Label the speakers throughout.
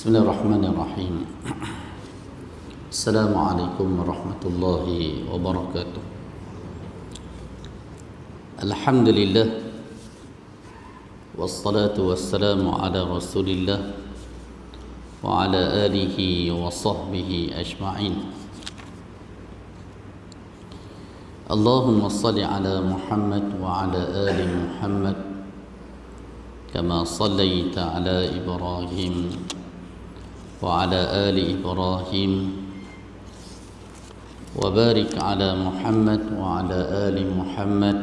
Speaker 1: Bismillahirrahmanirrahim. Assalamualaikum warahmatullahi wabarakatuh. Alhamdulillah, wassalatu wassalamu ala rasulillah wa ala alihi wa sahbihi ajma'in. Allahumma salli ala Muhammad wa ala ali Muhammad kama sallaita ala Ibrahim وعلى آل إبراهيم وبارك على محمد وعلى آل محمد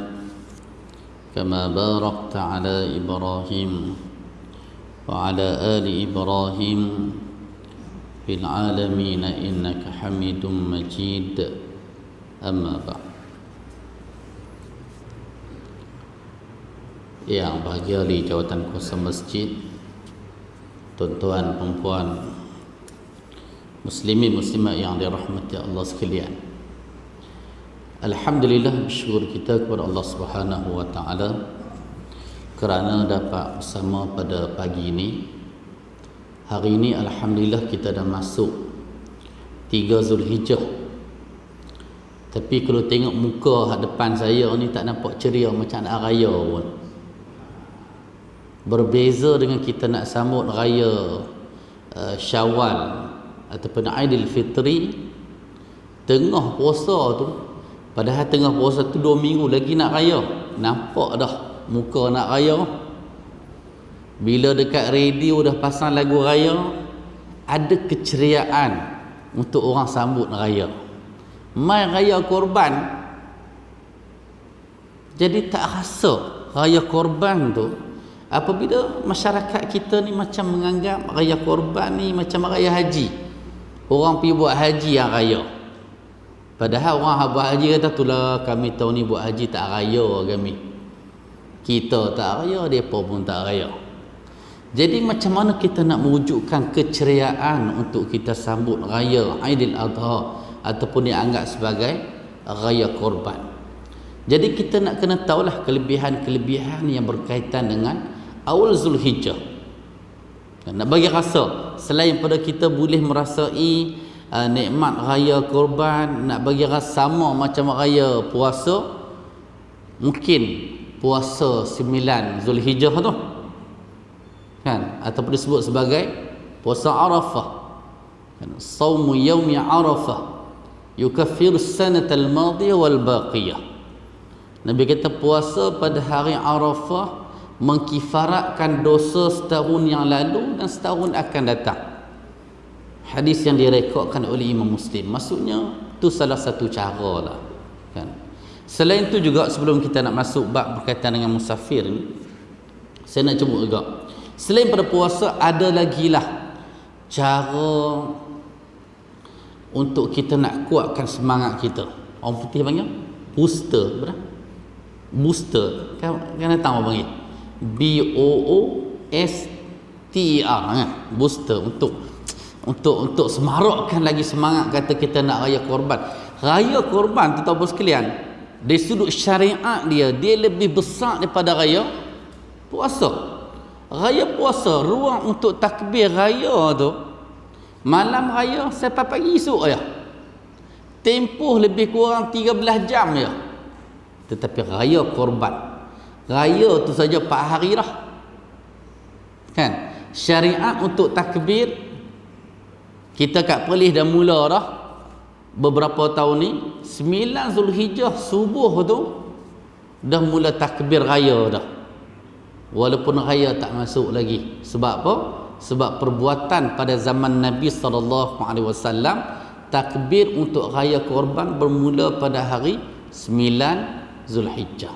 Speaker 1: كما باركت على إبراهيم وعلى آل إبراهيم في العالمين إنك حميد مجيد أما بعد. Yang bahagia di jawatan kuasa masjid, tuan-tuan, perempuan, muslimin muslimat yang dirahmati Allah sekalian. Alhamdulillah, bersyukur kita kepada Allah Subhanahu wa taala kerana dapat bersama pada pagi ini. Hari ini alhamdulillah kita dah masuk 3 Zulhijjah. Tapi kalau tengok muka depan saya ni tak nampak ceria macam nak raya pun. Berbeza dengan kita nak sambut raya Syawal ataupun Aidil Fitri tengah puasa tu, padahal tengah puasa tu 2 minggu lagi nak raya, nampak dah muka nak raya. Bila dekat radio dah pasang lagu raya, ada keceriaan untuk orang sambut raya. Mai raya korban, jadi tak rasa raya korban tu. Apabila masyarakat kita ni macam menganggap raya korban ni macam raya haji, orang pergi buat haji yang raya. Padahal orang buat haji kata itulah kami tahun ni buat haji tak raya kami. Kita tak raya, mereka pun tak raya. Jadi macam mana kita nak mewujudkan keceriaan untuk kita sambut raya Aidil Adha ataupun dianggap sebagai raya korban. Jadi kita nak kena tahulah kelebihan-kelebihan yang berkaitan dengan awal Zulhijjah. Nak bagi rasa, selain pada kita boleh merasai nikmat raya korban, nak bagi rasa sama macam raya puasa, mungkin puasa 9 Zulhijjah tu kan, ataupun disebut sebagai puasa Arafah kan, saumu yaumi Arafah yukaffiru sanata al-madiyah wal baqiyah. Nabi kata puasa pada hari Arafah mengkifaratkan dosa setahun yang lalu dan setahun akan datang. Hadis yang direkodkan oleh Imam Muslim. Maksudnya itu salah satu cara lah kan. Selain itu juga, sebelum kita nak masuk bab berkaitan dengan musafir ni, saya nak cebut juga, selain pada puasa ada lagi lah cara untuk kita nak kuatkan semangat kita. Orang putih panggil booster, betul? Booster kan datang orang panggil BOOSTER kan? Booster untuk semarakkan lagi semangat kata kita nak raya korban. Raya korban tu tahu sekalian, dari sudut syariat dia lebih besar daripada raya puasa. Raya puasa ruang untuk takbir raya tu malam raya sampai pagi esok ya. Tempoh lebih kurang 13 jam ya. Tetapi raya korban, raya tu saja 4 hari dah kan. Syariat untuk takbir kita kat Perlis dah mula dah beberapa tahun ni. 9 Zulhijjah subuh tu dah mula takbir raya dah, walaupun raya tak masuk lagi. Sebab apa? Sebab perbuatan pada zaman Nabi SAW, takbir untuk raya korban bermula pada hari 9 Zulhijjah.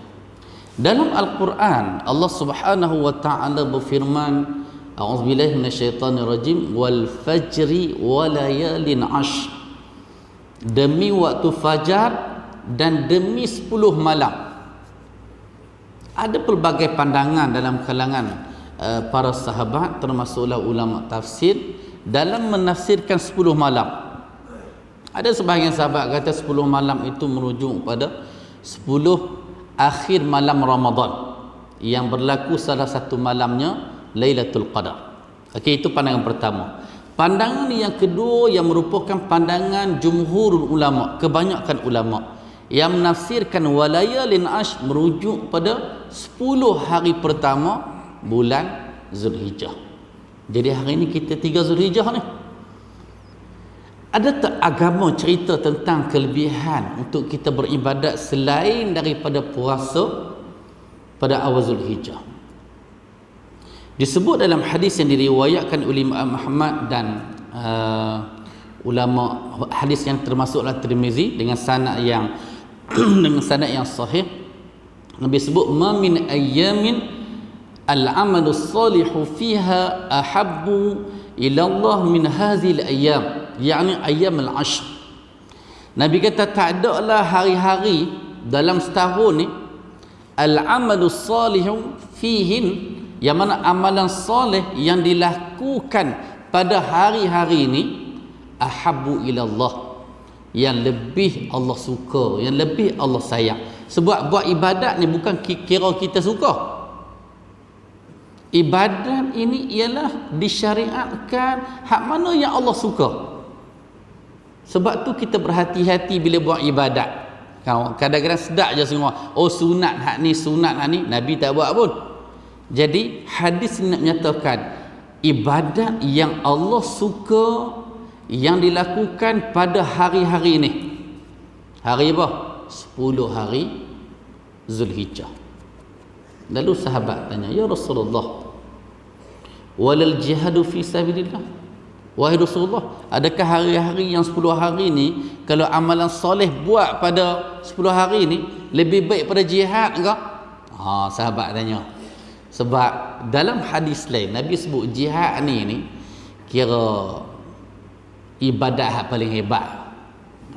Speaker 1: Dalam Al-Quran Allah Subhanahu wa taala berfirman, a'udzubillahi minasyaitonirrajim, wal fajri wa layalin 'ashr, demi waktu fajar dan demi 10 malam. Ada pelbagai pandangan dalam kalangan para sahabat, termasuklah ulama tafsir, dalam menafsirkan 10 malam. Ada sebahagian sahabat kata 10 malam itu merujuk pada 10 akhir malam Ramadan yang berlaku salah satu malamnya Lailatul Qadar. Okey, itu pandangan pertama. Pandangan yang kedua yang merupakan pandangan jumhur ulama, kebanyakan ulama, yang menafsirkan walayalin ash merujuk pada 10 hari pertama bulan Zulhijjah. Jadi hari ini kita 3 Zulhijjah ni. Ada tak agama cerita tentang kelebihan untuk kita beribadat selain daripada puasa pada awal Zulhijjah? Disebut dalam hadis yang diriwayatkan oleh Imam Ahmad dan ulama, hadis yang termasuklah Tirmizi dengan sanad yang dengan sanad yang sahih. Nabi sebut ma min ayyamin al-amalu salihu fiha ahabbu ila Allah min hadhil ayyam, yakni ayyam al-ashr. Nabi kata tak ada lah hari-hari dalam setahun ni al-amalu salihu fihin, yang mana amalan soleh yang dilakukan pada hari-hari ini ahabbu ilallah, yang lebih Allah suka, yang lebih Allah sayang. Sebab buat ibadat ni bukan kira kita suka. Ibadat ini ialah disyariatkan hak mana yang Allah suka. Sebab tu kita berhati-hati bila buat ibadat. Kadang-kadang sedap je semua, oh sunat hak ni, sunat hak ni. Nabi tak buat pun. Jadi hadis ini nak menyatakan ibadat yang Allah suka yang dilakukan pada hari-hari ini. Hari apa? 10 hari Zulhijjah. Lalu sahabat tanya, ya Rasulullah, walal jihadu fi sabilillah? Wahai Rasulullah, adakah hari-hari yang 10 hari ni kalau amalan soleh buat pada 10 hari ni lebih baik pada jihad ke? Sahabat tanya. Sebab dalam hadis lain Nabi sebut jihad ni kira ibadat hak paling hebat,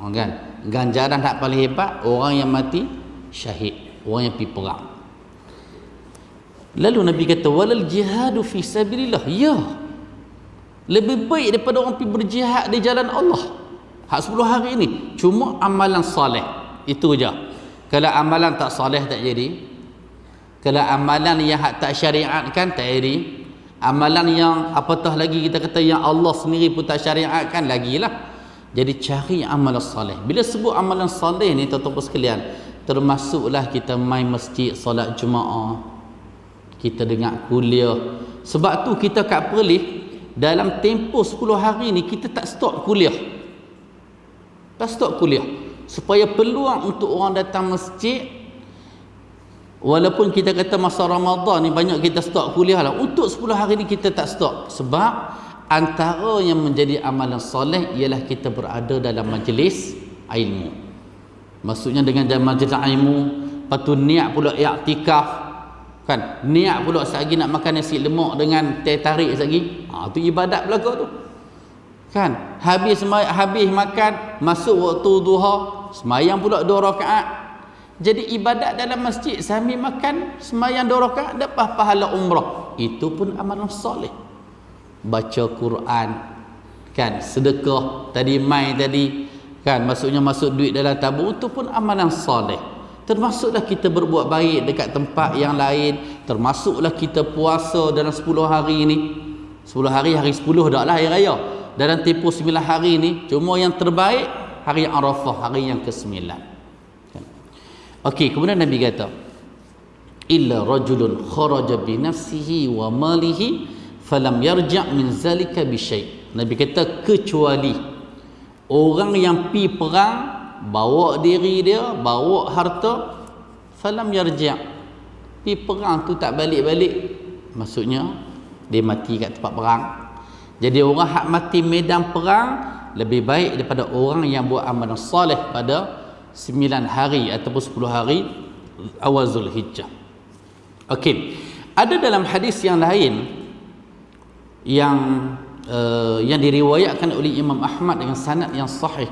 Speaker 1: kan? Ganjaran hak paling hebat orang yang mati syahid, orang yang pergi perang. Lalu Nabi kata walal jihadu fi sabilillah, ya, lebih baik daripada orang pergi berjihad di jalan Allah hak 10 hari ni. Cuma amalan soleh itu je. Kalau amalan tak soleh tak jadi. Kalau amalan yang hak tak syariatkan tak jadi. Amalan yang apatah lagi kita kata yang Allah sendiri pun tak syariatkan lagilah. Jadi cari amalan soleh. Bila sebut amalan soleh ni tuan-tuan sekalian, termasuklah kita main masjid, solat Jumaat, kita dengar kuliah. Sebab tu kita kat Perlis dalam tempoh 10 hari ni kita tak stop kuliah. Tak stop kuliah. Supaya peluang untuk orang datang masjid, walaupun kita kata masa Ramadan ni banyak kita stop kuliah lah, untuk 10 hari ni kita tak stop. Sebab antara yang menjadi amalan soleh ialah kita berada dalam majlis ilmu. Maksudnya dengan dalam majlis ilmu, lepas tu niat pula i'tikaf, kan? Niat pula sehari nak makan nasi lemak dengan teh tarik sehari. Tu ibadat belaka tu. Kan? Habis makan, masuk waktu duha, semayang pula 2 rakaat. Jadi ibadat dalam masjid sambil makan, semayang 2 rakaat dapat pahala umrah. Itu pun amalan soleh. Baca Quran, kan, sedekah tadi, mai tadi, kan, maksudnya masuk duit dalam tabung, itu pun amalan soleh. Termasuklah kita berbuat baik dekat tempat yang lain, termasuklah kita puasa dalam 10 hari ni. 10 hari, hari 10 dah lah hari raya. Dalam tempoh 9 hari ni, cuma yang terbaik hari Arafah, hari yang ke-9. Okey, kemudian Nabi kata illa rajulun kharaja bi nafsihi wa malihi falam yarja' min zalika bi syai'. Nabi kata kecuali orang yang pi perang, bawa diri dia, bawa harta, falam yarja', pi perang tu tak balik-balik, maksudnya dia mati kat tempat perang. Jadi orang hak mati medan perang lebih baik daripada orang yang buat amalan soleh pada 9 hari ataupun 10 hari awal Zulhijjah. Okey. Ada dalam hadis yang lain yang diriwayatkan oleh Imam Ahmad dengan sanad yang sahih.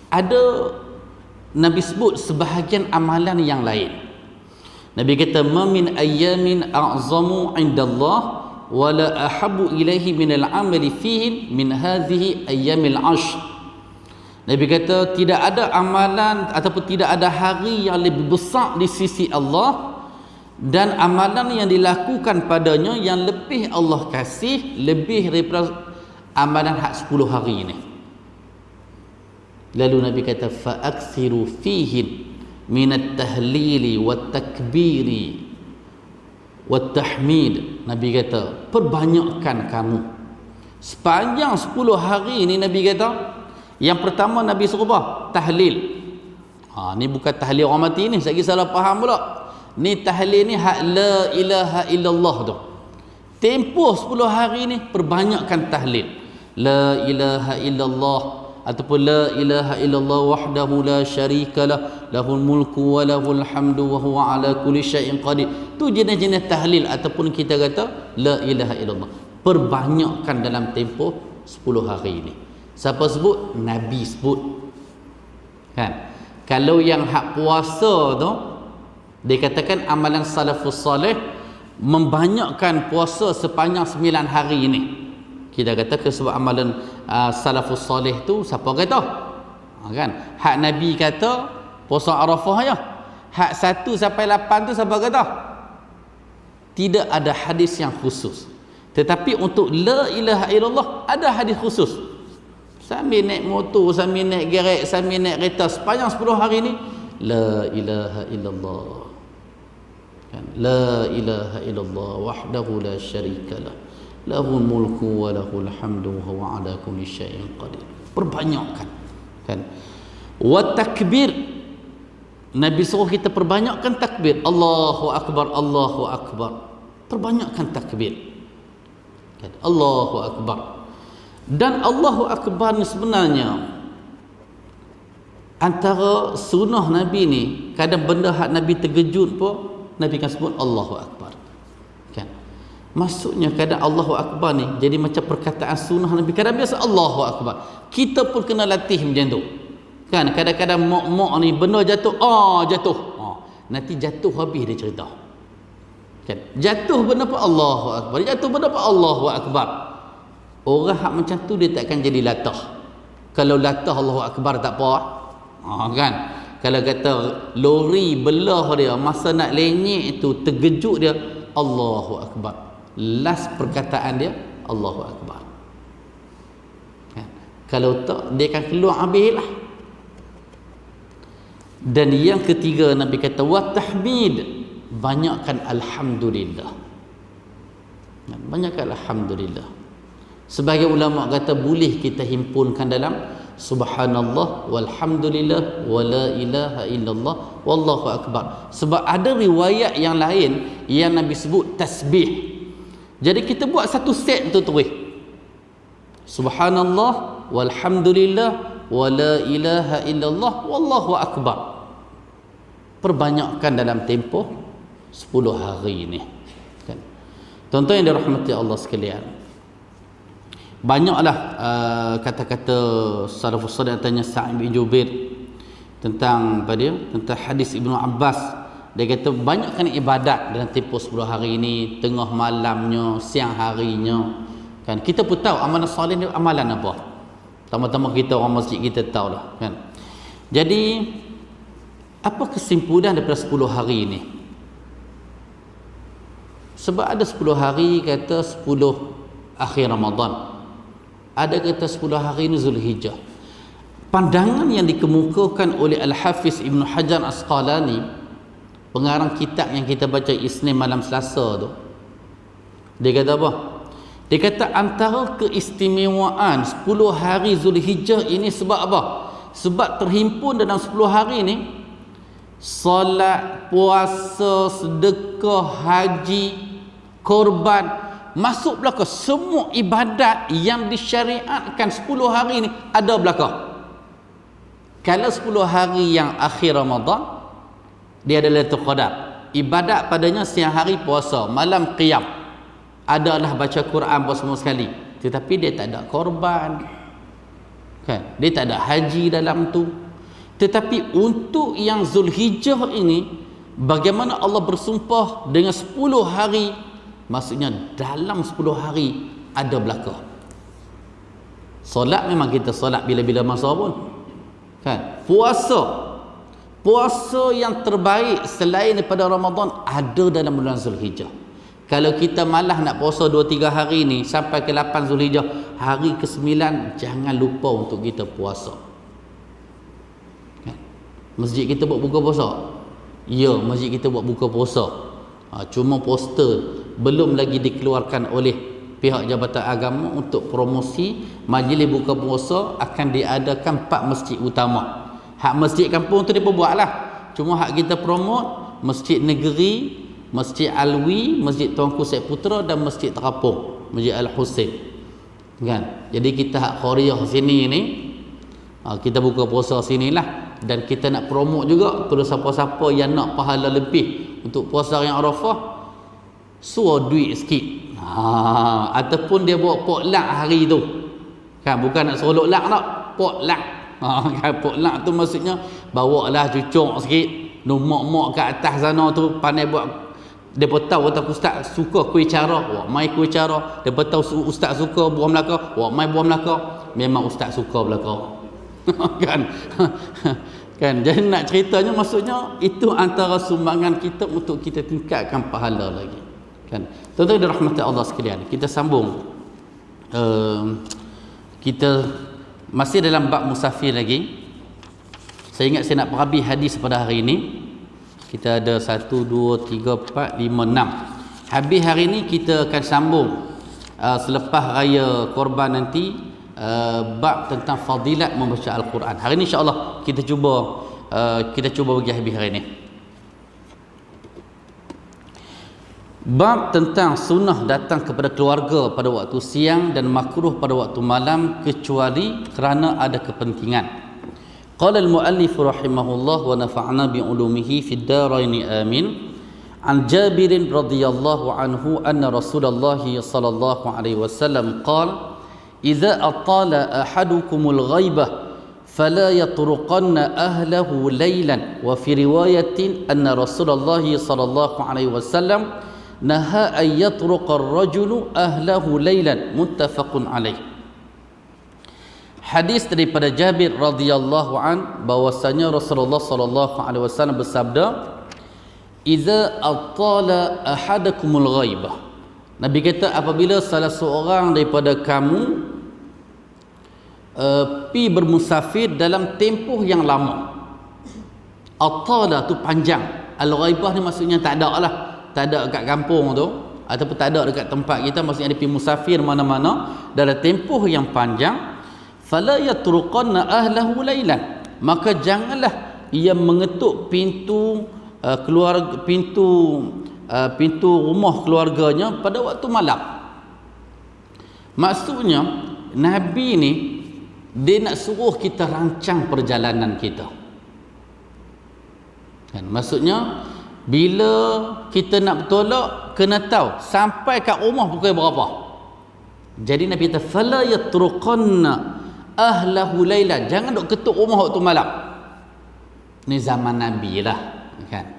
Speaker 1: Ada Nabi sebut sebahagian amalan yang lain. Nabi kata ma min ayyamin a'zamu 'indallah wa la ahabbu ilaihi min al-'amali fihi min hadhihi ayyamil 'ashr. Nabi kata tidak ada amalan ataupun tidak ada hari yang lebih besar di sisi Allah dan amalan yang dilakukan padanya yang lebih Allah kasih, lebih daripada amalan hak 10 hari ni. Lalu Nabi kata fa'aksiru fihin minat tahlili wat takbiri wat tahmid. Nabi kata perbanyakkan kamu sepanjang 10 hari ni. Nabi kata yang pertama Nabi suruh apa? Tahlil. Ni bukan tahlil orang mati ni, saya salah faham pula. Ni tahlil ni hak la ilaha illallah tu. Tempoh 10 hari ni perbanyakkan tahlil. La ilaha illallah ataupun la ilaha illallah wahdahu la syarikalah lahul mulku wa lahul hamdu wa huwa ala kulli syai'in qadir. Tu jenis-jenis tahlil ataupun kita kata la ilaha illallah. Perbanyakkan dalam tempoh 10 hari ini. Siapa sebut? Nabi sebut. Kan? Kalau yang hak puasa tu dia katakan amalan salafus salih membanyakkan puasa sepanjang 9 hari ini. Kita kata ke sebab amalan salafus salih tu siapa kata? Kan? Hak Nabi kata puasa Arafah ya. Hak 1 sampai 8 tu siapa kata? Tidak ada hadis yang khusus. Tetapi untuk la ilaha illallah ada hadis khusus. Sambil naik motor, sambil naik gerek, sambil naik kereta sepanjang 10 hari ni la ilaha illallah. Kan? La ilaha illallah wahdahu la syarikalah lahul mulku wa lahul hamdu wa huwa ala kulli syai'in qadir. Perbanyakkan. Kan? Wa takbir. Nabi suruh kita perbanyakkan takbir. Allahu akbar, Allahu akbar. Perbanyakkan takbir. Kan? Allahu akbar. Dan Allahu akbar ni sebenarnya antara sunnah Nabi ni, kadang benda hak Nabi terkejut pun Nabi kan sebut Allahu akbar. Kan? Maksudnya kadang Allahu akbar ni jadi macam perkataan sunnah Nabi. Kadang biasa Allahu akbar. Kita pun kena latih macam tu. Kan? Kadang-kadang mak-mak ni benda jatuh, jatuh. Nanti jatuh habis dia cerita. Kan? Jatuh benda pun Allahu akbar. Jatuh benda pun Allahu akbar. Orang hak macam tu dia takkan jadi latah. Kalau latah Allahu akbar tak apa. Kan? Kalau kata lori belah dia masa nak lenyek itu terkejut dia Allahu akbar. Last perkataan dia Allahu akbar. Kan? Kalau tak dia akan keluar habis lah. Dan yang ketiga Nabi kata wa tahmid. Banyakkan alhamdulillah. Banyakkan alhamdulillah. Sebagai ulama kata boleh kita himpunkan dalam subhanallah walhamdulillah wala ilaha illallah wallahu akbar. Sebab ada riwayat yang lain yang Nabi sebut tasbih. Jadi kita buat satu set tu terus. Subhanallah walhamdulillah wala ilaha illallah wallahu akbar. Perbanyakkan dalam tempoh 10 hari ini. Kan? Tuan-tuan yang dirahmati Allah sekalian. Banyaklah kata-kata salafus salih tanya Sa'id bin Jubair tentang apa dia? Tentang hadis Ibnu Abbas. Dia kata banyakkan ibadat dalam tempoh 10 hari ini, tengah malamnya, siang harinya. Kan kita pun tahu amalan soleh ni amalan apa. Tama-tama kita orang masjid kita tahulah, kan. Jadi apa kesimpulan daripada 10 hari ini? Sebab ada 10 hari kata 10 akhir Ramadan. Ada kata 10 hari ini Zulhijjah. Pandangan yang dikemukakan oleh Al-Hafiz Ibn Hajar Asqalani, pengarang kitab yang kita baca Isnin malam Selasa tu, dia kata apa? Dia kata antara keistimewaan 10 hari Zulhijjah ini sebab apa? Sebab terhimpun dalam 10 hari ini solat, puasa, sedekah, haji, korban, masuk belaka semua ibadat yang disyariatkan 10 hari ini ada belaka. Kalau 10 hari yang akhir Ramadan dia adalah Lailatul Qadar. Ibadat padanya siang hari puasa, malam qiyam. Adalah baca Quran buat semua sekali. Tetapi dia tak ada korban. Kan? Dia tak ada haji dalam tu. Tetapi untuk yang Zulhijjah ini, bagaimana Allah bersumpah dengan 10 hari, maksudnya dalam 10 hari ada belaka. Solat memang kita solat bila-bila masa pun. Kan? Puasa yang terbaik selain daripada Ramadan ada dalam bulan Zulhijjah. Kalau kita malah nak puasa 2-3 hari ni sampai ke 8 Zulhijjah, hari ke-9 jangan lupa untuk kita puasa. Masjid kita buat buka puasa? Ya, masjid kita buat buka puasa. Cuma poster belum lagi dikeluarkan oleh pihak Jabatan Agama untuk promosi majlis buka puasa akan diadakan 4 masjid utama. Hak masjid kampung tu dia buat lah. Cuma hak kita promote Masjid Negeri, Masjid Alwi, Masjid Tuanku Syed Putra dan Masjid Terapung, Masjid Al-Husain. Kan? Jadi kita hak Qaryah sini ni, kita buka puasa sinilah, dan kita nak promote juga kepada siapa-siapa yang nak pahala lebih untuk puasa yang Arafah, suruh duit sikit. Ataupun dia buat potluck hari tu. Kan, bukan nak suruh lak nak, potluck. Kan, potluck tu maksudnya bawalah cucuk sikit, mak-mak kat atas sana tu pandai buat. Depa tahu kata ustaz suka kuih cara, wak mai kuih cara. Depa tahu ustaz suka buah Melaka, wak mai buah Melaka. Memang ustaz suka Melaka. Kan? Kan, jadi nak ceritanya maksudnya itu antara sumbangan kita untuk kita tingkatkan pahala lagi. Kan? Tuan-tuan dirahmati Allah sekalian, kita sambung. Kita masih dalam bab musafir lagi. Saya ingat saya nak perhabis hadis pada hari ini. Kita ada 1, 2, 3, 4, 5, 6. Habis hari ini kita akan sambung selepas raya Korban nanti, bab tentang fadilat membaca Al-Quran. Hari ini insya-Allah kita cuba bagi habis hari ini. Bab tentang sunnah datang kepada keluarga pada waktu siang dan makruh pada waktu malam kecuali kerana ada kepentingan. Qala al-muallif rahimahullah wa nafa'na bi ulumihi fid darain amin. An Jabir radhiyallahu anhu anna Rasulullah sallallahu alaihi wasallam qala idza atala ahadukumul ghaibah fala yatruqanna ahlahu laylan, wa fi riwayatin anna Rasulullah sallallahu alaihi wasallam naha an yatruqa ar-rajulu ahlahu laylan, muttafaqun alaih. Hadis daripada Jabir radhiyallahu an bahwasanya Rasulullah sallallahu alaihi wasallam bersabda, "Idza atala ahadakumul ghaibah." Nabi kata apabila salah seorang daripada kamu pi bermusafir dalam tempoh yang lama. Atala tu panjang. Al-ghaibah ni maksudnya tak ada lah. Tak ada kat kampung tu ataupun tak ada dekat tempat kita, maksudnya dia pi musafir mana-mana dalam tempoh yang panjang. Fala yatruqanna ahlahu lailan, maka janganlah ia mengetuk pintu pintu rumah keluarganya pada waktu malam. Maksudnya Nabi ni dia nak suruh kita rancang perjalanan kita. Kan, maksudnya bila kita nak bertolak kena tahu sampai kat rumah pukul berapa. Jadi Nabi kata fala yatruqanna ahlahu lailan, jangan duk ketuk rumah waktu malam. Ni zaman Nabi lah, kan.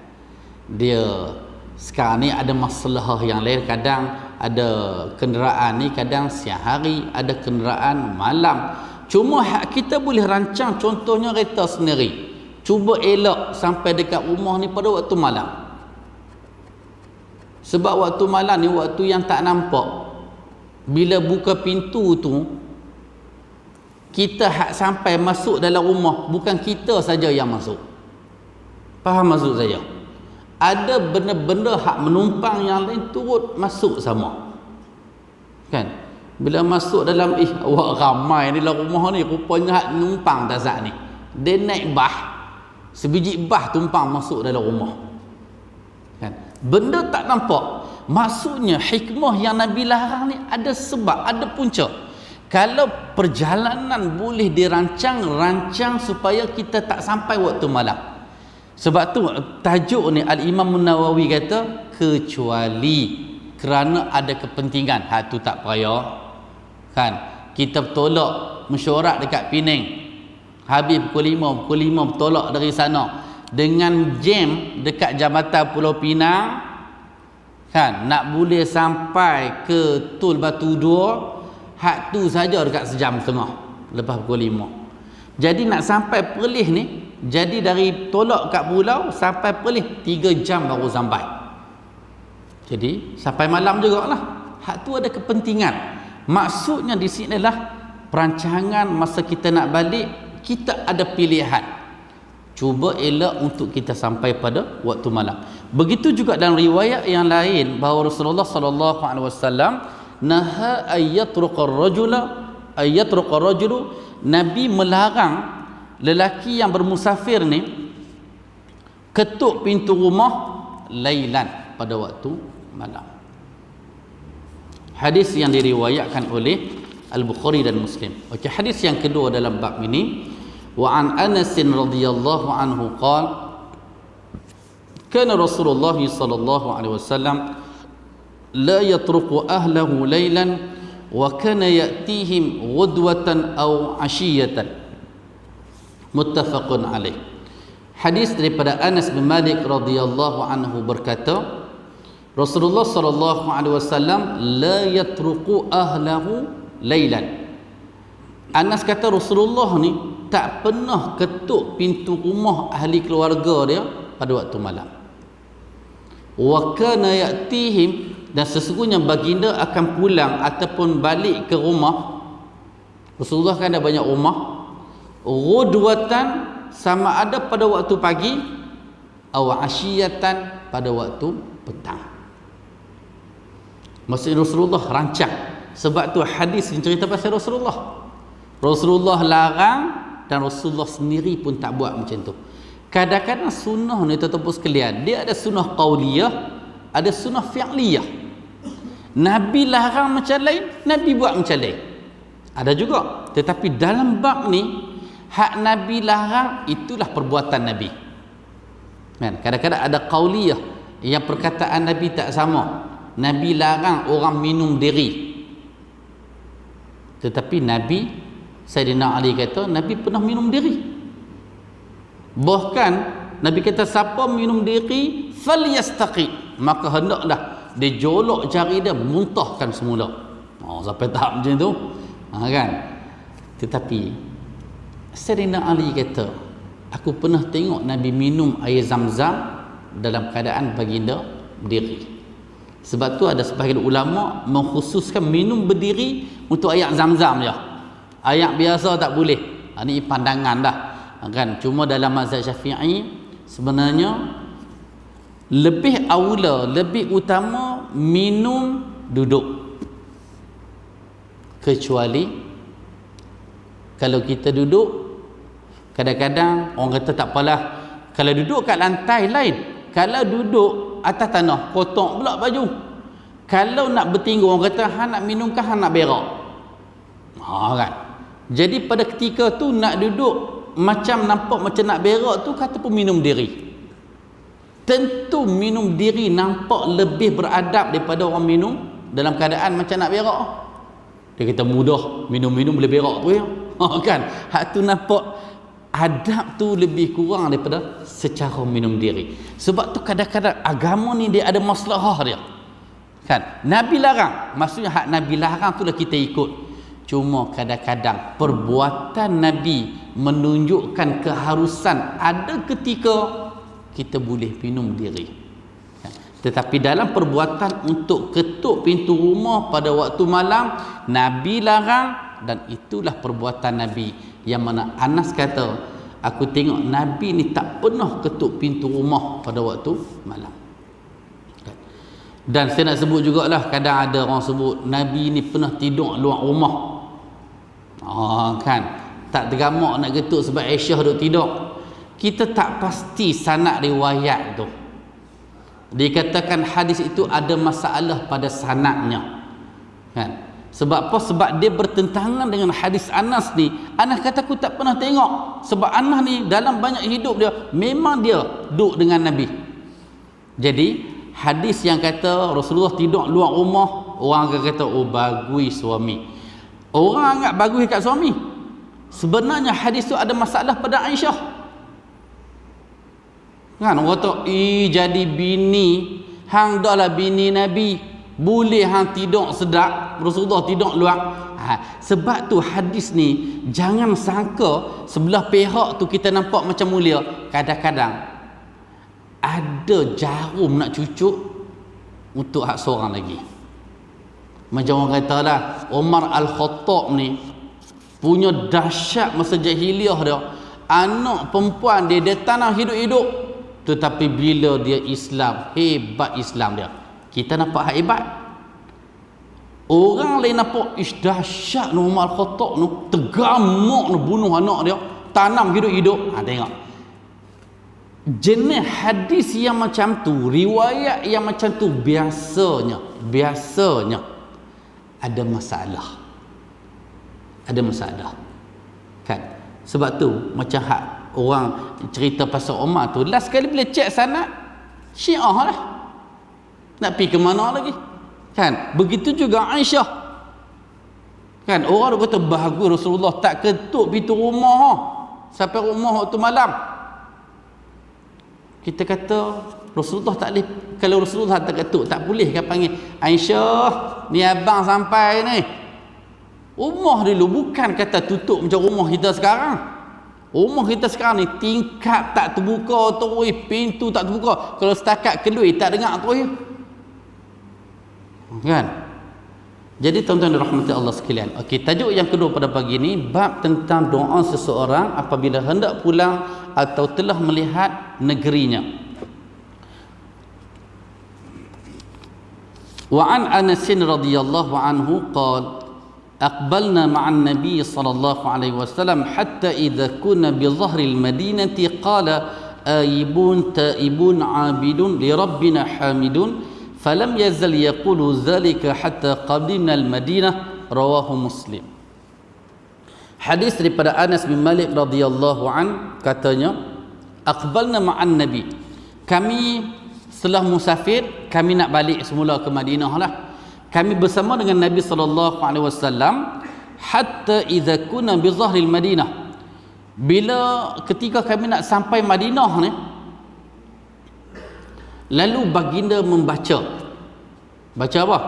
Speaker 1: Dia sekarang ni ada masalah yang lain, kadang ada kenderaan ni kadang siang hari, ada kenderaan malam. Cuma kita boleh rancang, contohnya kereta sendiri. Cuba elak sampai dekat rumah ni pada waktu malam. Sebab waktu malam ni waktu yang tak nampak. Bila buka pintu tu, kita hak sampai masuk dalam rumah, bukan kita saja yang masuk. Faham maksud saya? Ada benda-benda hak menumpang yang lain turut masuk sama. Kan? Bila masuk dalam awak ramai ni dalam rumah ni, rupanya hak numpang tazak ni. Dia naik bah. Sebiji bah tumpang masuk dalam rumah. Kan? Benda tak nampak. Maksudnya hikmah yang Nabi larang ni ada sebab, ada punca. Kalau perjalanan boleh dirancang supaya kita tak sampai waktu malam. Sebab tu tajuk ni Al-Imam Nawawi kata kecuali kerana ada kepentingan. Tu tak payah. Kan? Kita bertolak mesyuarat dekat Penang. Habis pukul 5 bertolak dari sana. Dengan jam dekat Jambatan Pulau Pinang. Kan? Nak boleh sampai ke Tol Batu 2. Hak tu saja dekat sejam setengah lepas pukul 5. Jadi nak sampai Perlis ni, jadi dari tolak kat pulau sampai Perlis 3 jam baru sampai. Jadi sampai malam jugalah. Hak tu ada kepentingan. Maksudnya di sini adalah perancangan masa kita nak balik, kita ada pilihan. Cuba elak untuk kita sampai pada waktu malam. Begitu juga dalam riwayat yang lain bahawa Rasulullah sallallahu alaihi wasallam naha ayyatruqar rajulu, Nabi melarang lelaki yang bermusafir ni ketuk pintu rumah lailan, pada waktu malam. Hadis yang diriwayatkan oleh Al-Bukhari dan Muslim. Okey, hadis yang kedua dalam bab ini, wa an Anas radhiyallahu anhu qala kana Rasulullah sallallahu alaihi wasallam la yatruku ahlahu laylan wa kana ya'tihim ghudwatan aw 'ashiyatan. Muttafaqun alaih. Hadis daripada Anas bin Malik radhiyallahu anhu berkata, Rasulullah sallallahu alaihi wasallam la yatruku ahlahu lailan. Anas kata Rasulullah ni tak pernah ketuk pintu rumah ahli keluarga dia pada waktu malam. Wa kana ya'tihim, dan sesungguhnya baginda akan pulang ataupun balik ke rumah. Rasulullah kan ada banyak rumah. Ghudwatan, sama ada pada waktu pagi, aw asyiyatan, pada waktu petang. Maksudnya Rasulullah rancang. Sebab tu hadis yang cerita pasal Rasulullah. Rasulullah larang dan Rasulullah sendiri pun tak buat macam tu. Kadang-kadang sunnah ni tuan-tuan sekalian, dia ada sunnah qauliyah, ada sunnah fi'liyah. Nabi larang macam lain, Nabi buat macam lain. Ada juga. Tetapi dalam bab ni, hak Nabi larang itulah perbuatan Nabi. Kan? Kadang-kadang ada qauliyah yang perkataan Nabi tak sama. Nabi larang orang minum diri. Tetapi Nabi, Sayyidina Ali kata, Nabi pernah minum diri. Bahkan Nabi kata siapa minum diri falyastaqi, maka hendaklah dia jolok jari dia, muntahkan semula. Sampai tahap macam tu. Kan? Tetapi Sayyidina Ali kata, aku pernah tengok Nabi minum air Zam-Zam dalam keadaan baginda berdiri. Sebab tu ada sebahagian ulama mengkhususkan minum berdiri untuk air Zam-Zam je. Air biasa tak boleh. Ini pandangan dah. Kan? Cuma dalam mazhab Syafi'i sebenarnya lebih aula, lebih utama minum duduk. Kecuali kalau kita duduk, kadang-kadang orang kata tak apalah, kalau duduk kat lantai lain, kalau duduk atas tanah kotor pula baju. Kalau nak bertinggu, orang kata hang nak minum ke hang nak berak. Kan. Jadi pada ketika tu nak duduk macam nampak macam nak berak tu, kata pun minum diri. Tentu minum diri nampak lebih beradab daripada orang minum dalam keadaan macam nak berak. Dia kata mudah minum-minum boleh berak tu ya. Kan. Hak tu nampak adab tu lebih kurang daripada secara minum diri. Sebab tu kadang-kadang agama ni dia ada maslahah dia. Kan? Nabi larang, maksudnya hak Nabi larang tu lah kita ikut. Cuma kadang-kadang perbuatan Nabi menunjukkan keharusan ada ketika kita boleh minum diri. Kan? Tetapi dalam perbuatan untuk ketuk pintu rumah pada waktu malam, Nabi larang, dan itulah perbuatan Nabi. Yang mana Anas kata, aku tengok Nabi ni tak pernah ketuk pintu rumah pada waktu malam. Dan saya nak sebut jugalah, kadang ada orang sebut Nabi ni pernah tidur luar rumah. Kan, tak tergamak nak ketuk sebab Aisyah duduk tidur. Kita tak pasti sanad riwayat tu. Dikatakan hadis itu ada masalah pada sanadnya. Kan? Sebab apa? Sebab dia bertentangan dengan hadis Anas ni. Anas kata aku tak pernah tengok. Sebab Anas ni dalam banyak hidup dia memang dia duduk dengan Nabi. Jadi hadis yang kata Rasulullah tidur luar rumah, orang akan kata oh bagus suami. Orang anggap bagus kat suami. Sebenarnya hadis tu ada masalah pada Aisyah. Kan orang kata jadi bini hang dah lah bini Nabi, boleh hang tidur sedap, Rasulullah tidur luar. Sebab tu hadis ni jangan sangka sebelah pihak tu kita nampak macam mulia. Kadang-kadang ada jarum nak cucuk, untuk hak seorang lagi. Macam orang kata lah, Umar Al-Khattab ni punya dahsyat masa jahiliah dia. Anak perempuan dia tanah hidup-hidup, tetapi bila dia Islam, hebat Islam dia. Kita nampak hak hebat. Orang lain nampak dahsyat Umar Al-Khattab tu, tergamuk tu bunuh anak dia, tanam hidup-hidup. Tengok. Jenis hadis yang macam tu, riwayat yang macam tu biasanya ada masalah. Ada masalah. Kan? Sebab tu macam hak orang cerita pasal Umar tu, last kali bila cek sanad Syiah lah. Nak pergi ke mana lagi? Kan? Begitu juga Aisyah. Kan? Orang kata bagus Rasulullah tak ketuk pintu rumah sampai rumah waktu malam. Kita kata Rasulullah tak boleh. Kalau Rasulullah tak ketuk, tak boleh kan panggil Aisyah, ni abang sampai ni. Rumah dulu bukan kata tutup macam rumah kita sekarang. Rumah kita sekarang ni tingkap tak terbuka terus, pintu tak terbuka. Kalau setakat keluar tak dengar terus. Kan? Jadi tuan-tuan dan rahmati Allah sekalian. Okey, tajuk yang kedua pada pagi ini bab tentang doa seseorang apabila hendak pulang atau telah melihat negerinya. Wa an Anas radhiyallahu anhu qala aqbalna ma'an nabiy sallallahu alaihi wasallam hatta idza kunna bi dhahril madinati qala aibun taibun abidun li rabbina hamidun falam yazal yaqulu dhalika hatta qadimna al-Madinah, rawahu Muslim. Hadis daripada Anas bin Malik radhiyallahu an, katanya aqbalna ma'an nabi, kami setelah musafir, kami nak balik semula ke Madinah lah, kami bersama dengan Nabi sallallahu alaihi wasallam hatta idza kunna bi dhahril Madinah, bila ketika kami nak sampai Madinah ni, lalu baginda membaca apa?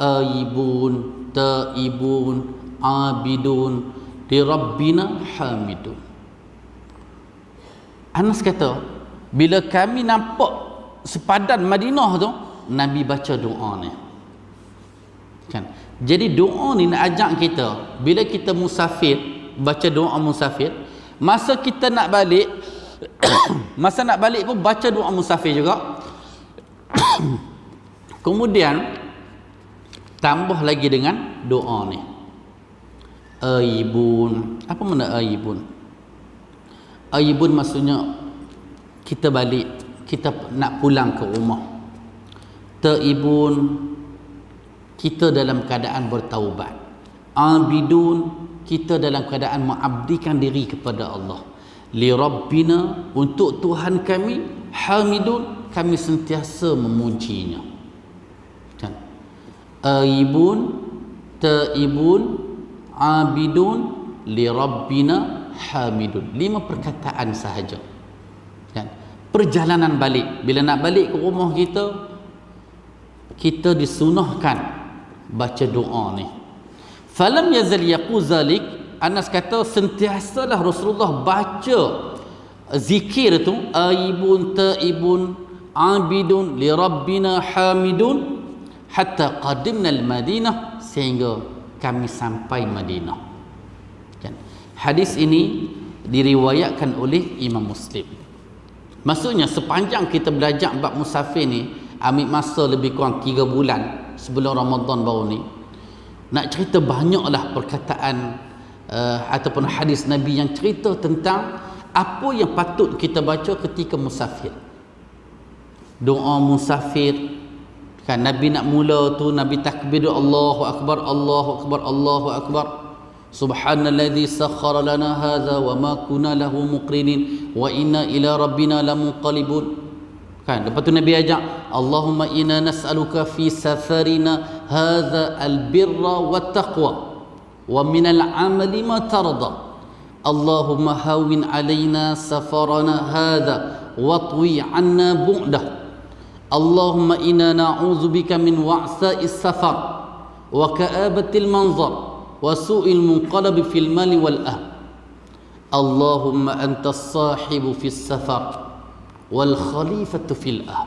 Speaker 1: Aibun taibun abidun li rabbina hamidun. Anas kata bila kami nampak sepadan Madinah tu, Nabi baca doa ni. Kan? Jadi doa ni nak ajak kita bila kita musafir, baca doa musafir. Masa kita nak balik masa nak balik pun baca doa musafir juga. Kemudian tambah lagi dengan doa ni. Aibun. Apa makna aibun? Aibun maksudnya kita balik, kita nak pulang ke rumah. Taibun, kita dalam keadaan bertaubat. Abidun, kita dalam keadaan mengabdikan diri kepada Allah. Li rabbina, untuk Tuhan kami. Hamidun, kami sentiasa memujinya. Kan? Aibun, taibun, abidun, li rabbina hamidun. 5 perkataan sahaja. Kan? Perjalanan balik, bila nak balik ke rumah kita disunahkan baca doa ni. Falam yazal yaqul zalik, Anas kata sentiasalah Rasulullah baca zikir tu, aibun taibun abidun li rabbina hamidun, hatta qadimna al-Madinah, sehingga kami sampai Madinah. Kan? Hadis ini diriwayatkan oleh Imam Muslim. Maksudnya sepanjang kita belajar bab musafir ni, ambil masa lebih kurang 3 bulan sebelum Ramadan baru ni, nak cerita banyaklah perkataan ataupun hadis Nabi yang cerita tentang apa yang patut kita baca ketika musafir. Doa musafir, kan Nabi nak mula tu, Nabi takbir, Allahu Akbar, Allahu Akbar, Allahu Akbar. Subhanalladzi sakhkhara lana hadza wa ma kunna lahu muqrinin wa inna ila rabbina lamunqalibun. Kan, lepas tu Nabi ajak, Allahumma inna nas'aluka fi safarina hadza albirra wattaqwa wa minal amali ma tarda. Allahumma hawin alaina safarana hadza watwi anna bu'dah. Allahumma inna na'udzubika min wa'sa'is safar wa ka'abatil manzar wa su'il munqalab fil mali wal ahl. Allahumma antas sahibu fis safar wal khalifatu fil ahl.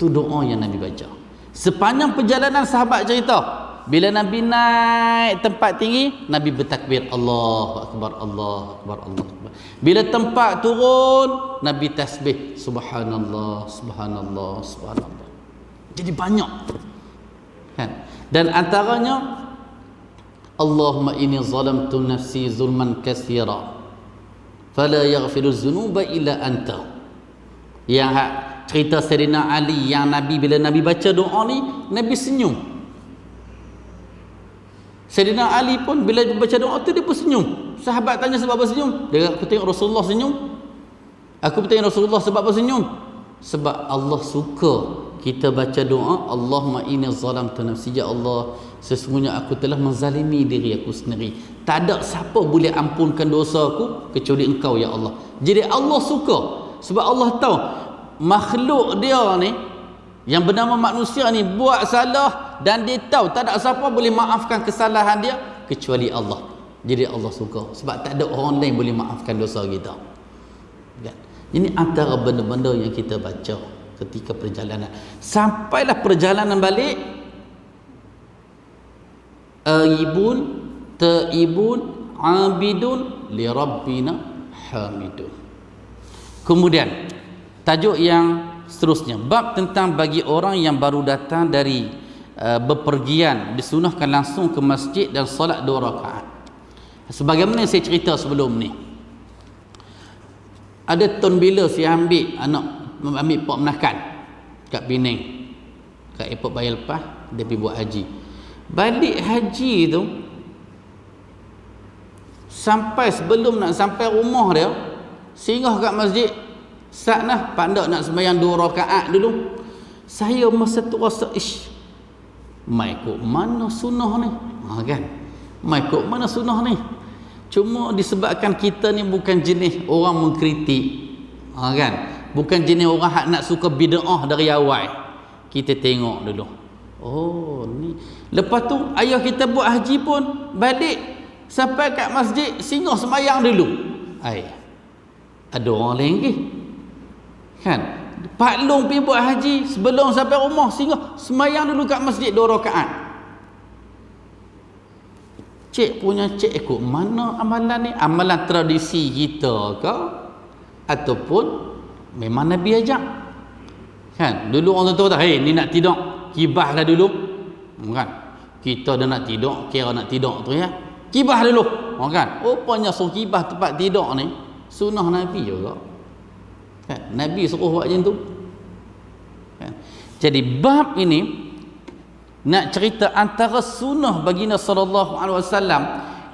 Speaker 1: Tu doa yang Nabi baca. Sepanjang perjalanan sahabat cerita, bila Nabi naik tempat tinggi, Nabi bertakbir, Allahu Akbar, Allahu Akbar, Allahu Akbar. Bila tempat turun, Nabi tasbih, Subhanallah, Subhanallah, Subhanallah. Jadi banyak. Kan? Dan antaranya, Allahumma inni zalamtu nafsi zulman katsira, fala yaghfiru dzunuba illa anta. Yang cerita Sayyidina Ali yang Nabi, bila Nabi baca doa ni, Nabi senyum. Sayyidina Ali pun bila baca doa tu dia pun senyum. Sahabat tanya sebab apa senyum? Dia kata, aku tengok Rasulullah senyum. Aku tengok Rasulullah sebab apa senyum? Sebab Allah suka kita baca doa, Allahumma inni zalamtu nafsi, ya Allah, sesungguhnya aku telah menzalimi diri aku sendiri. Tak ada siapa boleh ampunkan dosa aku kecuali Engkau, ya Allah. Jadi Allah suka, sebab Allah tahu makhluk dia ni yang bernama manusia ni buat salah, dan dia tahu tak ada siapa boleh maafkan kesalahan dia kecuali Allah. Jadi Allah suka, sebab tak ada orang lain boleh maafkan dosa kita. Ini antara benda-benda yang kita baca ketika perjalanan. Sampailah perjalanan balik, aibun taibun abidun li rabbina hamidun. Kemudian tajuk yang seterusnya, bab tentang bagi orang yang baru datang dari bepergian, disunahkan langsung ke masjid dan solat 2 rakaat. Sebagaimana saya cerita sebelum ni, ada tahun bila saya ambil Pak Menakan kat Penang, kat airport bayar lepas, dia pergi buat haji. Balik haji tu, sampai sebelum nak sampai rumah dia, singgah kat masjid, saknah pandak nak sembahyang 2 rakaat dulu. Saya masa tu rasa, mai kok mana sunnah ni? Kan? Mai kok mana sunnah ni? Cuma disebabkan kita ni bukan jenis orang mengkritik, kan? Bukan jenis orang hak nak suka bid'ah dari awal. Kita tengok dulu, oh ni. Lepas tu ayah kita buat haji pun balik sampai kat masjid, singgah sembahyang dulu. Ada orang lain ke? Kan? Pak Long pergi buat haji, sebelum sampai rumah singgah sembahyang dulu kat masjid 2 rakaat. Cik punya cik ikut mana amalan ni? Amalan tradisi kita ke? Ataupun memang Nabi ajak? Kan? Dulu orang tua kata, ni nak tidur, kibahlah dulu. Kan? Kita dah nak tidur, kira nak tidur tu ya. Kibah dulu. Kan? Rupanya suruh kibah tempat tidur ni sunnah Nabi juga. Kan? Nabi suruh buat macam tu. Kan? Jadi bab ini nak cerita antara sunnah baginda sallallahu alaihi wasallam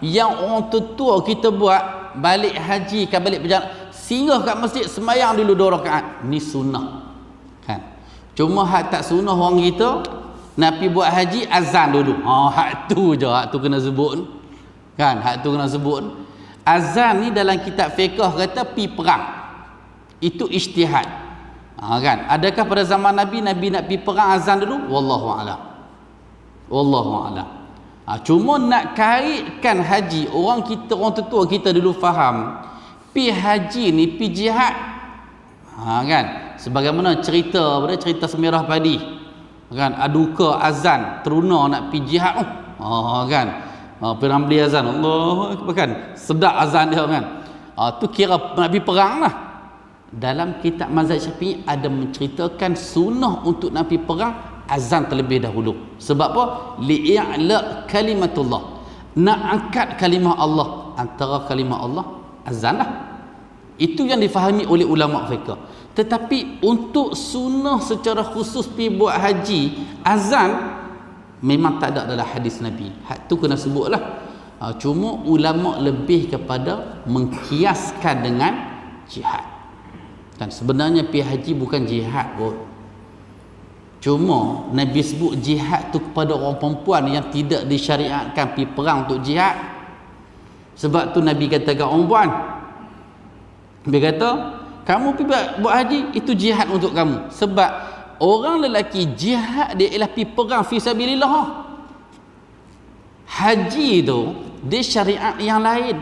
Speaker 1: yang orang tua kita buat, balik haji kan, balik perjalanan, singgah kat masjid sembahyang dulu 2 rakaat. Ni sunnah. Kan? Cuma hak tak sunnah orang kita nak pergi buat haji, azan dulu. Hak tu je, hak tu kena sebut. Kan? Hak tu kena sebut. Azan ni dalam kitab fiqh kata pi perang. Itu ijtihad. Kan? Adakah pada zaman Nabi nak pi perang azan dulu? Wallahu a'lam. Wallahu a'lam. Cuma nak kaitkan haji, orang tetua kita dulu faham pi haji ni pi jihad. Kan? Sebagaimana cerita Semirah Padi. Kan? Aduka azan teruna nak pi jihad. Kan? Perang beli azan, Allahu Akbar, kan? Sedap azan dia kan. Tu kira nak pi perang lah. Dalam kitab mazhab Syafi'i ada menceritakan sunnah untuk nak pi perang azan terlebih dahulu. Sebab apa? Li'a'la kalimatullah, nak angkat kalimah Allah. Antara kalimah Allah azan lah. Itu yang difahami oleh ulama fiqh. Tetapi untuk sunnah secara khusus pi buat haji, azan memang tak ada dalam hadis Nabi. Hak tu kena sebutlah. Cuma ulama lebih kepada mengkiaskan dengan jihad. Dan sebenarnya pi haji bukan jihad pun. Cuma Nabi sebut jihad tu kepada orang perempuan yang tidak disyariatkan pi perang untuk jihad. Sebab tu Nabi kata kat orang perempuan, dia kata, kamu pi buat haji, itu jihad untuk kamu. Sebab orang lelaki jihad dia ialah pi perang fi sabilillah. Haji tu dia syariat yang lain.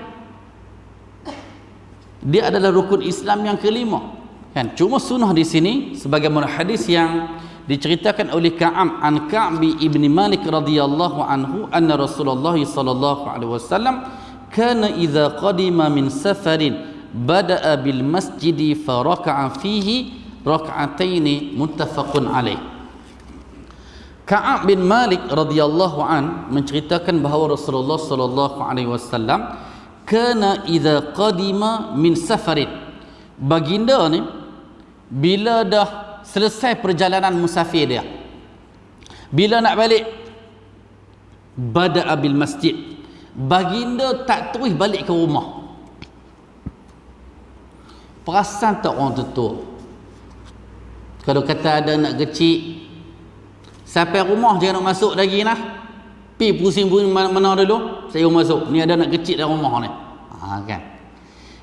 Speaker 1: Dia adalah rukun Islam yang kelima. Kan? Cuma sunnah di sini sebagaimana hadis yang diceritakan oleh Ka'ab an Ka'b ibn Malik radhiyallahu anhu anna Rasulullah sallallahu alaihi wasallam kana idza qadima min safarin bada'a bil masjidi fa raka'a fihi rak'ataini muttafaqun alaih. Ka'ab bin Malik radhiyallahu an menceritakan bahawa Rasulullah sallallahu alaihi wasallam kana idza qadima min safarin, baginda ni bila dah selesai perjalanan musafir dia, bila nak balik, bada'a bil masjid, baginda tak terus balik ke rumah. Perasan tak orang tua kalau kata ada anak kecil sampai rumah jangan nak masuk lagi nah, pi pusing-pusing mana dulu saya masuk ni, ada anak kecil dalam rumah ni, kan.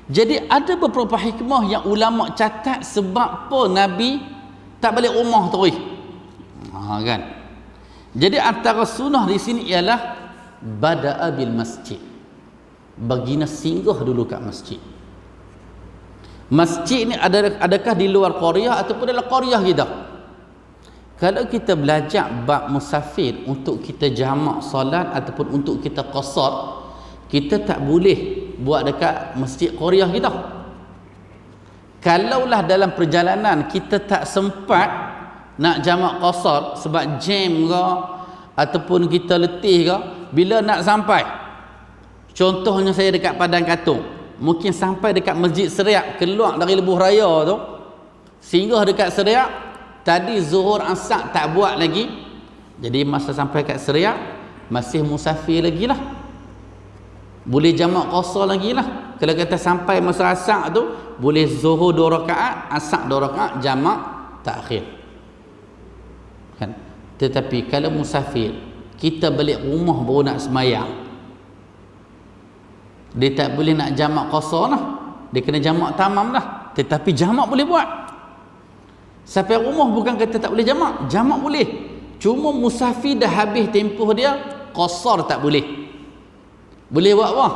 Speaker 1: Jadi ada beberapa hikmah yang ulama catat sebab apa Nabi tak balik rumah terus, kan. Jadi antara sunnah di sini ialah bada'a bil masjid, baginda singgah dulu kat masjid. Masjid ni adakah di luar qaryah ataupun dalam qaryah kita? Kalau kita belajar bab musafir untuk kita jamak solat ataupun untuk kita qasar, kita tak boleh buat dekat masjid qaryah kita. Kalaulah dalam perjalanan kita tak sempat nak jamak qasar sebab jam ke ataupun kita letih ke, bila nak sampai, contohnya saya dekat Padang Katong, mungkin sampai dekat Masjid Seriak, keluar dari Lebuh Raya tu, singgah dekat Seriak, tadi zuhur asar tak buat lagi, jadi masa sampai kat Seriak masih musafir lagi lah, boleh jamak qasar lagi lah. Kalau kata sampai masa asar tu boleh zuhur 2 rakaat, asar 2 rakaat, jamak takhir, kan. Tetapi kalau musafir kita balik rumah baru nak semayang, dia tak boleh nak jamak qasar lah, dia kena jamak tamam lah. Tetapi jamak boleh buat. Sampai rumah bukan kata tak boleh jamak, jamak boleh. Cuma musafir dah habis tempoh dia, qasar tak boleh. Boleh buat apa?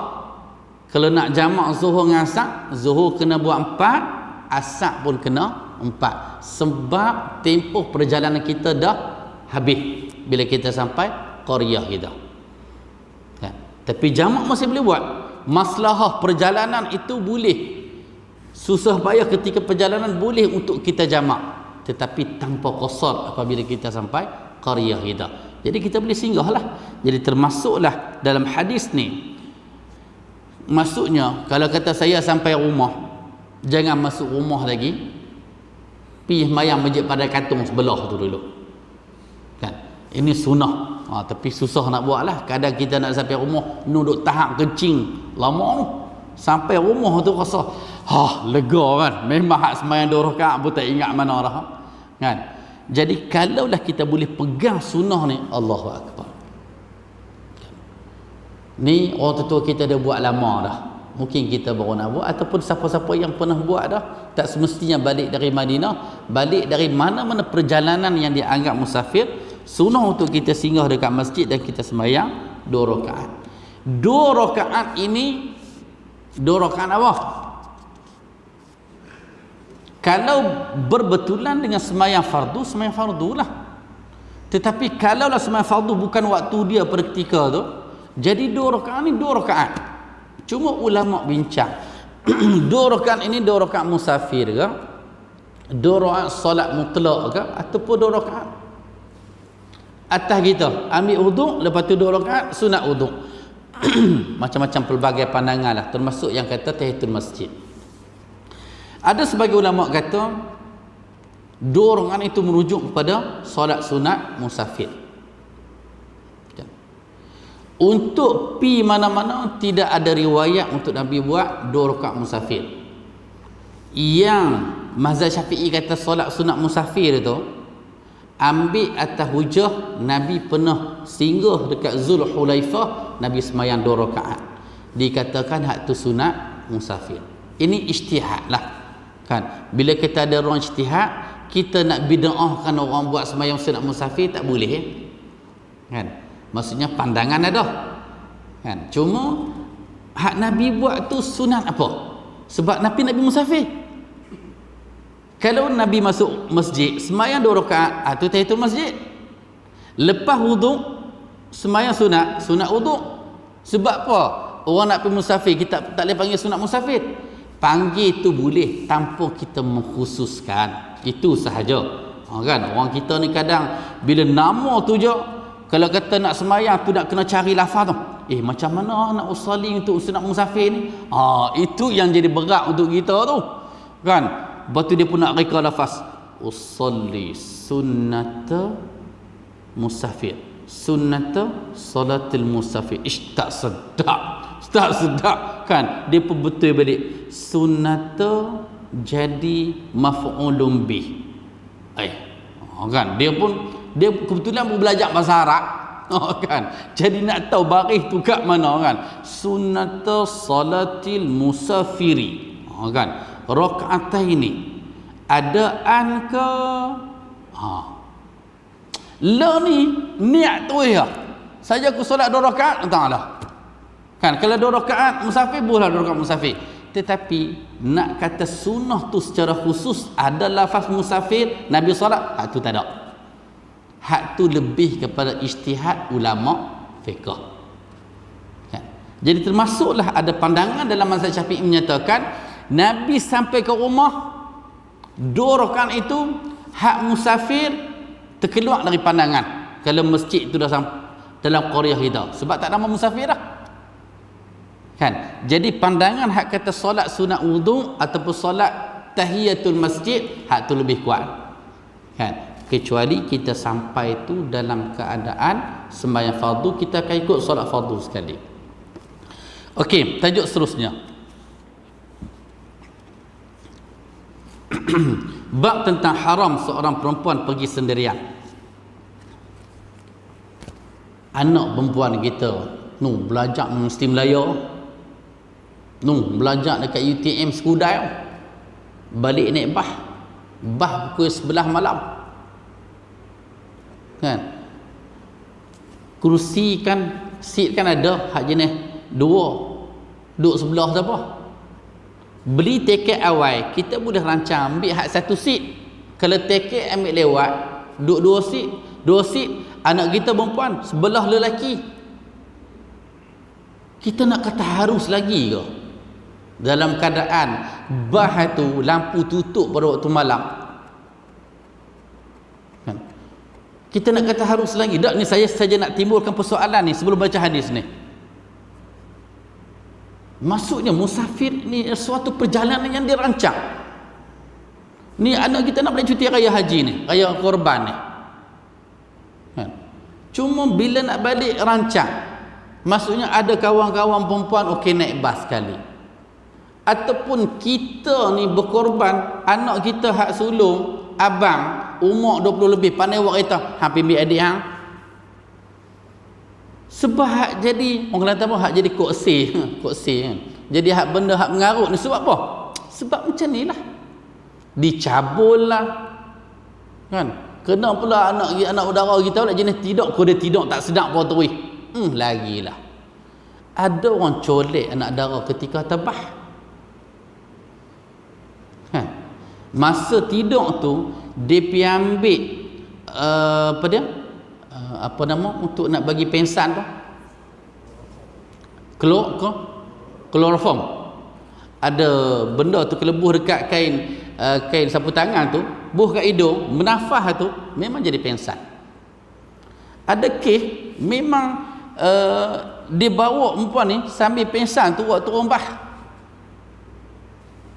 Speaker 1: Kalau nak jamak zuhur dengan asar, zuhur kena buat 4, asar pun kena 4. Sebab tempoh perjalanan kita dah habis bila kita sampai qaryah kita, kan? Tapi jamak masih boleh buat. Maslahah perjalanan itu boleh, susah payah ketika perjalanan boleh untuk kita jamak, tetapi tanpa qasar apabila kita sampai qaryah kita. Jadi kita boleh singgahlah. Jadi termasuklah dalam hadis ni, maksudnya kalau kata saya sampai rumah, jangan masuk rumah lagi, pergi mayang masjid Padang Katong sebelah tu dulu, kan. Ini sunnah. Tapi susah nak buat lah. Kadang kita nak sampai rumah duduk tahap kencing lama tu, sampai rumah tu rasa lega kan, memang hak sembahyang 2 rakaat pun tak ingat mana dah, kan. Jadi kalaulah kita boleh pegang sunnah ni, Allahu Akbar, ni orang tua kita dah buat lama dah, mungkin kita baru nak buat, ataupun siapa-siapa yang pernah buat dah, tak semestinya balik dari Madinah, balik dari mana-mana perjalanan yang dianggap musafir, sunnah untuk kita singgah dekat masjid dan kita sembahyang 2 rakaat. 2 rakaat ini 2 rakaat apa? Kalau berbetulan dengan sembahyang fardu lah. Tetapi kalaulah sembahyang fardu bukan waktu dia pada ketika tu, jadi 2 rakaat ni 2 rakaat. Cuma ulama bincang 2 rakaat ini 2 rakaat musafir ke, 2 rakaat solat mutlak ke, ataupun 2 rakaat atas kita ambil wuduk, lepas tu 2 rakaat sunat wuduk. Macam-macam pelbagai pandangan lah, termasuk yang kata tahiyatul masjid. Ada sebagai ulama kata 2 rakaat itu merujuk kepada solat sunat musafir. Untuk pi mana-mana tidak ada riwayat untuk Nabi buat 2 rakaat musafir. Yang mazhab Syafi'i kata solat sunat musafir itu ambil atas hujah Nabi pernah singgah dekat Zulhulaifah, Nabi semayang 2 rakaat, dikatakan hak tu sunat musafir. Ini ijtihad lah, kan. Bila kita ada orang ijtihad, kita nak bid'ahkan orang buat semayang sunat musafir tak boleh, kan. Maksudnya pandangan ada, kan. Cuma hak Nabi buat tu sunat apa? Sebab Nabi musafir, Kalau Nabi masuk masjid, sembahyang 2 rakaat, itu tahiyatul masjid. Lepas wuduk, sembahyang sunat wuduk. Sebab apa? Orang nak pergi musafir, kita tak boleh panggil sunat musafir. Panggil tu boleh tanpa kita mengkhususkan. Itu sahaja. Kan? Orang kita ni kadang bila nama tu je, kalau kata nak sembahyang tu nak kena cari lafaz tu. Macam mana nak usalli untuk sunat musafir ni? Itu yang jadi berat untuk kita tu. Kan? Lepas tu dia pun nak reka lafaz. Usalli sunnata musafir. Sunnata salatil musafir. Tak sedap. Tak sedap. Kan? Dia pun betul balik. Sunnata jadi maf'ulun bih. Kan? Dia kebetulan pun belajar bahasa Arab. Kan? Jadi nak tahu baris tu kat mana kan? Sunnata salatil musafiri. Kan? Rakaataini. Ada an ke? La ni niat tu ya. Saja aku solat 2 rakaat, entahlah. Kan kalau 2 rakaat musafir boleh 2 rakaat musafir. Tetapi nak kata sunnah tu secara khusus ada lafaz musafir Nabi solat, tu tak ada. Hak tu lebih kepada ijtihad ulama fiqh. Kan? Jadi termasuklah ada pandangan dalam mazhab Syafi'i menyatakan Nabi sampai ke rumah 2 rakaat itu hak musafir terkeluar dari pandangan. Kalau masjid itu dah dalam qaryah kita, sebab tak nama musafir dah. Kan? Jadi pandangan hak kata solat sunat wudu ataupun solat tahiyatul masjid, hak tu lebih kuat. Kan? Kecuali kita sampai tu dalam keadaan sembahyang fardu, kita akan ikut solat fardu sekali. Okey, tajuk seterusnya. Bab tentang haram seorang perempuan pergi sendirian. Anak perempuan kita belajar mesti Melaya, belajar dekat UTM Skudai, balik naik bah pukul 11 malam. Kan? Kursi kan, seat kan ada hak jenis 2 duduk sebelah siapa. Beli tiket awal, kita boleh rancang ambil hak 1 seat. Kalau tiket ambil lewat, duduk 2 seat, anak kita perempuan sebelah lelaki. Kita nak kata harus lagi ke? Dalam keadaan bah tu lampu tutup pada waktu malam. Kan? Kita nak kata harus lagi. Tak, ni saya saja nak timbulkan persoalan ni sebelum baca hadis ni. Maksudnya musafir ni suatu perjalanan yang dirancang. Ni anak kita nak balik cuti raya haji ni, raya korban ni. Kan? Cuma bila nak balik rancang, maksudnya ada kawan-kawan perempuan okey naik bas sekali. Ataupun kita ni berkorban, anak kita hak sulung, abang, umur 20 lebih, pandai buat kereta, hampir ambil adik hang. Sebab hak jadi, orang kata apa, hak jadi koksi kan. Jadi hak benda hak mengarut ni sebab apa? Sebab macam ni lah. Dicabul lah. Kan? Kena pula anak udara kita pula jenis tidur, kode tidur tak sedap apa tu. Lagilah. Ada orang colek anak dara ketika tabah. Kan? Masa tidur tu dia pergi ambil apa nama untuk nak bagi pensan tu, kloroform. Ada benda tu kelebuh dekat kain sapu tangan tu, buh kat hidung, menafas tu, memang jadi pensan. Ada kes memang dia bawa perempuan ni sambil pensan tu waktu rombah.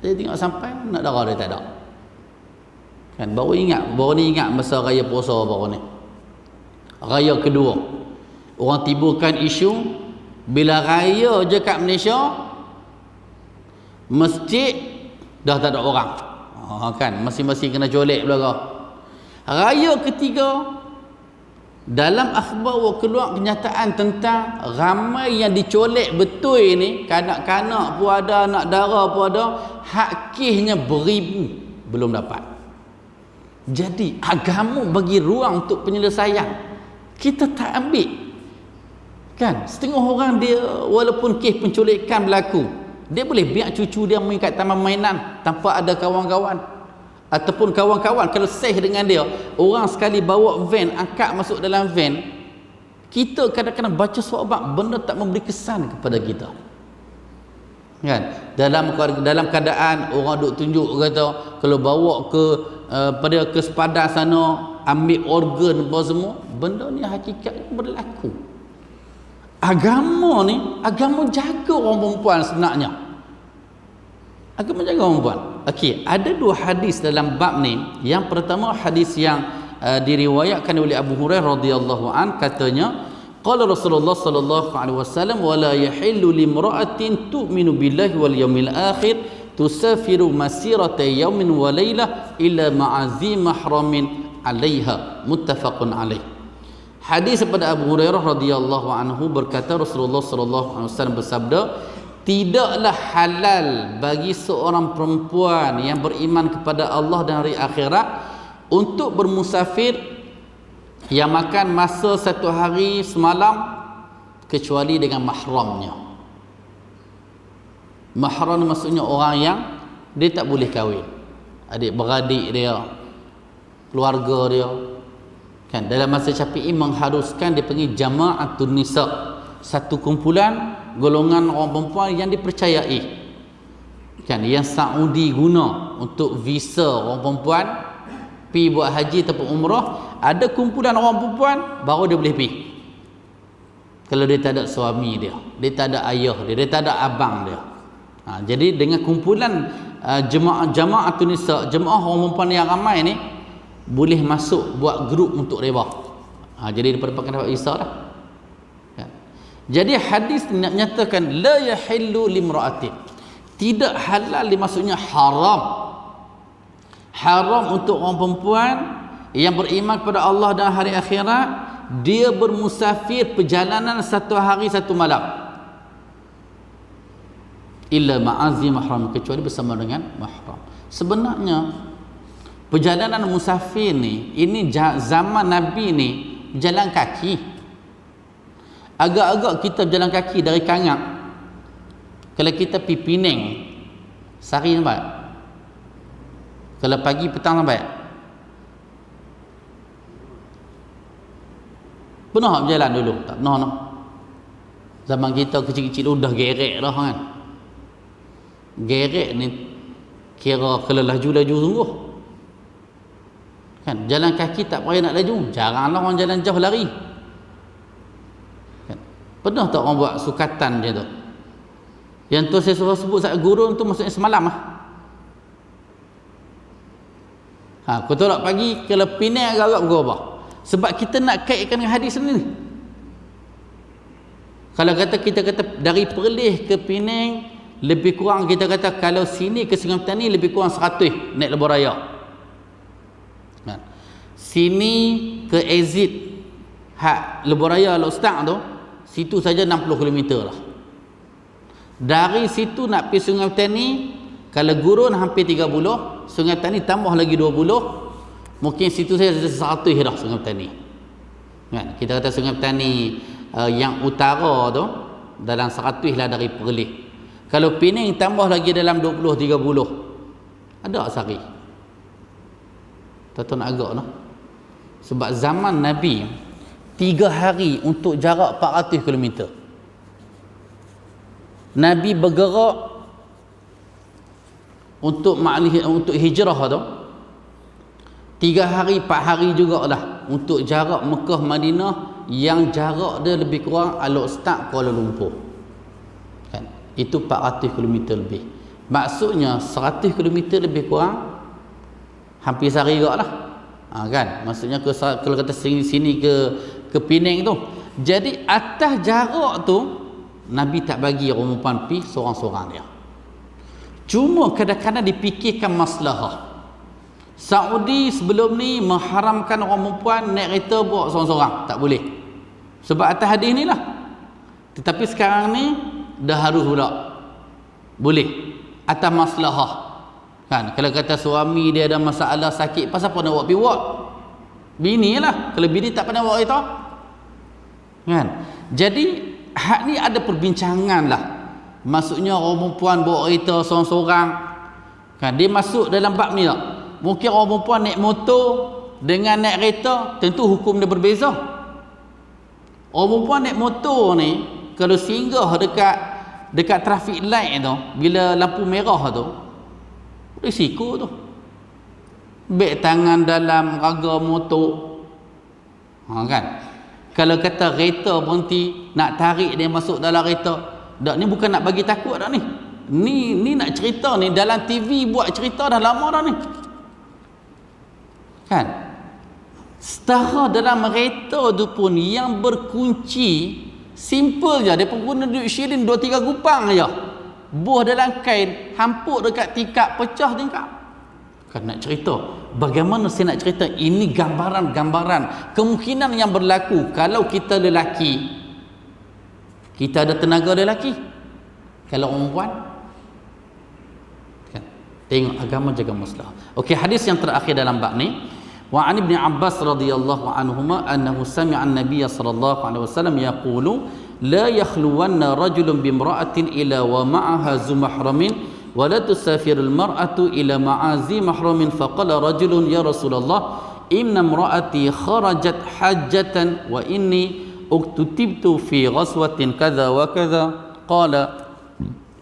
Speaker 1: Dia tengok sampai nak darah dia tak ada. Kan baru ni ingat masa raya puasa baru ni. Raya kedua. Orang timbulkan isu bila raya je kat Malaysia, masjid dah tak ada orang. Kan masing-masing kena colek belaka. Raya ketiga, dalam akhbar keluar kenyataan tentang ramai yang dicolek betul ni, kanak-kanak pun ada, anak dara pun ada, hak kisnya beribu belum dapat. Jadi agama bagi ruang untuk penyelesaian, kita tak ambil. Kan setengah orang dia walaupun kes penculikan berlaku, dia boleh biar cucu dia main kat taman mainan tanpa ada kawan-kawan. ataupun kawan-kawan kalau seh dengan dia, orang sekali bawa van, angkat masuk dalam van, kita kadang-kadang baca surat benda tak memberi kesan kepada kita, kan? Dalam keadaan orang duk tunjuk kata kalau bawa ke pada ke sepadan sana ambil organ apa semua, benda ni hakikat berlaku. Agama ni, agama jaga orang perempuan sebenarnya. Agama jaga orang perempuan. Okey, ada dua hadis dalam bab ni. Yang pertama hadis yang diriwayatkan oleh Abu Hurairah radhiyallahu an, katanya qala Rasulullah sallallahu alaihi wasallam wala yahillu limra'atin tu'minu billahi wal yawmil akhir tusafiru masirata yawmin wa lailah illa ma'azi mahramin 'alaiha, muttafaqun alaih. Hadis daripada Abu Hurairah radhiyallahu anhu berkata Rasulullah sallallahu alaihi wasallam bersabda, tidaklah halal bagi seorang perempuan yang beriman kepada Allah dan hari akhirat untuk bermusafir yang makan masa 1 hari semalam kecuali dengan mahramnya. Mahram maksudnya orang yang dia tak boleh kahwin, adik beradik dia, keluarga dia, kan? Dalam masa Syafi'i mengharuskan dia panggil jama'atun nisa, satu kumpulan golongan orang perempuan yang dipercayai, kan, yang Saudi guna untuk visa orang perempuan pergi buat haji ataupun umrah. Ada kumpulan orang perempuan baru dia boleh pergi kalau dia tak ada suami dia tak ada ayah dia tak ada abang dia. Jadi dengan kumpulan jama'atun nisa, jemaah orang perempuan yang ramai ni boleh masuk buat grup untuk reba. Jadi daripada pakai dapat visa dah. Jadi hadis menyatakan la yahillu limra'atin, tidak halal, maksudnya haram. Haram untuk orang perempuan yang beriman kepada Allah dan hari akhirat, dia bermusafir perjalanan 1 hari 1 malam illa ma'azi mahram, kecuali bersama dengan mahram. Sebenarnya perjalanan musafir ni, ini zaman Nabi ni jalan kaki. Agak-agak kita berjalan kaki dari Kangak, kalau kita pergi Penang sehari nampak, kalau pagi petang nampak, pernah tak berjalan dulu? Tak pernah no. Zaman kita kecil-kecil dah gerek dah kan. Gerek ni kira kalau laju-laju sungguh, kan? Jalan kaki tak payah nak laju, jaranglah orang jalan jauh lari. Pernah tak orang buat sukatan macam tu? Yang tu saya suruh sebut saat gurun tu maksudnya semalam lah. Kau tolak pagi kalau Penang agak-agak pukul apa? Sebab kita nak kaitkan dengan hadis ni. Kalau kita kata dari Perlis ke Penang, lebih kurang kita kata kalau sini ke Sungai Petani lebih kurang 100 naik lebuh raya. Sini ke exit hak lebuh raya Lok Stang tu, situ saja 60 km lah. Dari situ nak pergi Sungai Petani, kalau gurun hampir 30, Sungai Petani tambah lagi 20, mungkin situ saja 100 dah Sungai Petani. Kan? Kita kata Sungai Petani yang utara tu dalam 100 lah dari Perlis. Kalau Penang tambah lagi dalam 20-30, ada sehari. Tak tahu nak agak lah. Sebab zaman Nabi 3 hari untuk jarak 400 km. Nabi bergerak untuk hijrah tu 3 hari 4 hari jugalah untuk jarak Mekah Madinah yang jarak dia lebih kurang Alok Start Kuala Lumpur, kan? Itu 400 km lebih. Maksudnya 100 km lebih kurang hampir sehari jugalah. Kan? Maksudnya kalau kata sini ke Penang tu. Jadi atas jarak tu Nabi tak bagi orang perempuan pergi seorang-seorang dia. Cuma kadang-kadang dipikirkan maslahah. Saudi sebelum ni mengharamkan orang perempuan naik kereta buat seorang-seorang, tak boleh. Sebab atas hadis ni lah. Tetapi sekarang ni dah harus pula boleh atas maslahah. Kan? Kalau kata suami dia ada masalah sakit, pasal apa nak buat pergi buat? Bini lah. Kalau bini tak pernah buat kereta, kan? Jadi hak ni ada perbincangan lah. Maksudnya orang perempuan bawa kereta seorang-seorang, kan? Dia masuk dalam bab ni tak? Mungkin orang perempuan naik motor dengan naik kereta, tentu hukum dia berbeza. Orang perempuan naik motor ni, kalau singgah dekat traffic light tu, bila lampu merah tu, risiko tu. Beg tangan dalam raga motor. Kan? Kalau kata kereta berhenti, nak tarik dia masuk dalam kereta, dak ni bukan nak bagi takut dak ni. Ni nak cerita ni, dalam TV buat cerita dah lama dah ni. Kan? Setara dalam kereta tu pun yang berkunci simple je, dia pun guna duit shilling 2-3 kupang je. Buah dalam kain, hampuk dekat tikar, pecah tingkap. Kan nak cerita, bagaimana saya nak cerita, ini gambaran-gambaran kemungkinan yang berlaku kalau kita lelaki, kita ada tenaga lelaki. Kalau perempuan, kan? Tengok agama jaga masalah. Okey, hadis yang terakhir dalam bab ni, wa an ibn Abbas radhiyallahu anhuma annahu sami'a an-nabiy sallallahu alaihi wasallam yaqulu la yakhluwanna rajulun bimra'atin ila wa ma'aha zu mahramin wa la tusafirul mar'atu ila ma'azi mahramin faqala rajulun ya Rasulullah inna imra'ati kharajat hajjatan wa inni uktutibtu fi ghazwatin kadza wa kadza qala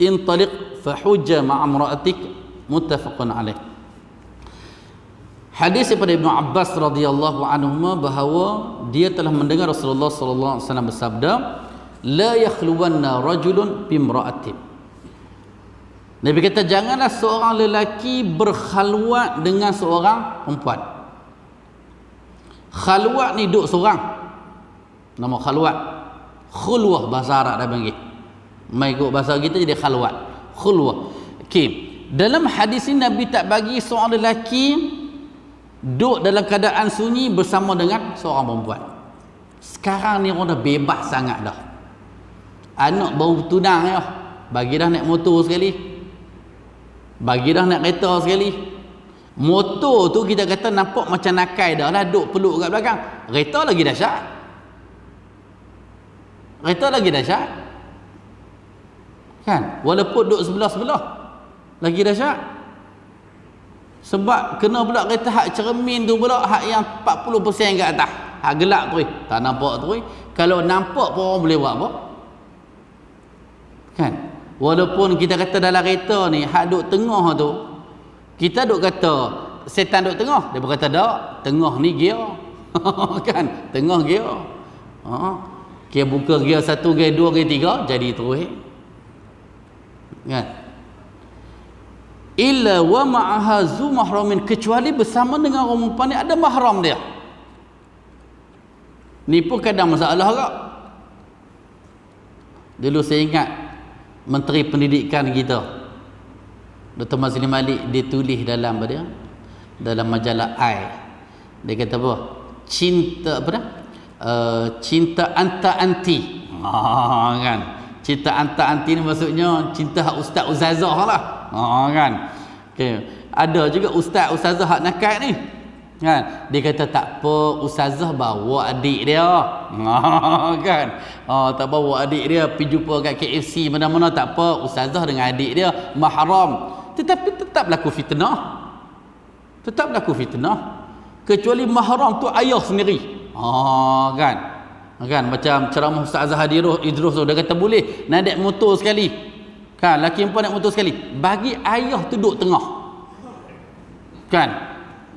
Speaker 1: intaliq fahujja ma'a imra'atik muttafaqun alaih. Hadis daripada Ibnu Abbas radhiyallahu anhuma bahawa dia telah mendengar Rasulullah sallallahu alaihi wasallam bersabda, la yakhluwanna rajulun bimra'atin. Nabi kata janganlah seorang lelaki berkhalwat dengan seorang perempuan. Khalwat ni duduk seorang. Nama khalwat. Khulwah bahasa Arab dah panggil. Mai ikut bahasa kita jadi khalwat. Khulwah. Okey. Dalam hadis ini Nabi tak bagi seorang lelaki duduk dalam keadaan sunyi bersama dengan seorang perempuan. Sekarang ni orang dah bebas sangat dah. Anak baru tunang ya, bagi dah naik motor sekali, bagi dah naik kereta sekali. Motor tu kita kata nampak macam nakai dah lah, duduk peluk kat belakang. Kereta lagi dahsyat. Kereta lagi dahsyat, kan? Walaupun duduk sebelah-sebelah lagi dahsyat. Sebab kena pula kereta hak cermin tu pula, hak yang 40% kat atas, hak gelap tu, tak nampak tu. Kalau nampak pun orang boleh buat apa? Kan? Walaupun kita kata dalam kereta ni hak duduk tengah tu, kita duk kata setan duk tengah, dia berkata tak, tengah ni gear. Kan? Tengah gear. Kita buka gear 1, gear 2, gear 3 jadi terus. Kan? Illa wa ma'aha zu mahramin, kecuali bersama dengan orang perempuan ni ada mahram dia. Ni pun kadang masalah agak. Dulu saya ingat Menteri Pendidikan kita, Dr. Mazli Malik, dia tulis dalam dia, dalam majalah I, dia kata apa? Cinta apa dah? Cinta anta-anti. Kan? Cinta anta-anti ni maksudnya cinta hak ustaz ustazah lah. Kan? Okay. Ada juga ustaz ustazah hak nakal ni. Kan? Dia kata tak apa, ustazah bawa adik dia. Kan? Tak bawa adik dia pergi jumpa kat KFC mana-mana, tak apa, ustazah dengan adik dia mahram. Tetapi tetap berlaku fitnah. Tetap berlaku fitnah. Kecuali mahram tu ayah sendiri. Kan? Kan? Macam ceramah Ustaz Azhar Idrus tu, dia kata boleh naik motor sekali. Kan, laki perempuan naik motor sekali, bagi ayah tu duduk tengah. Kan,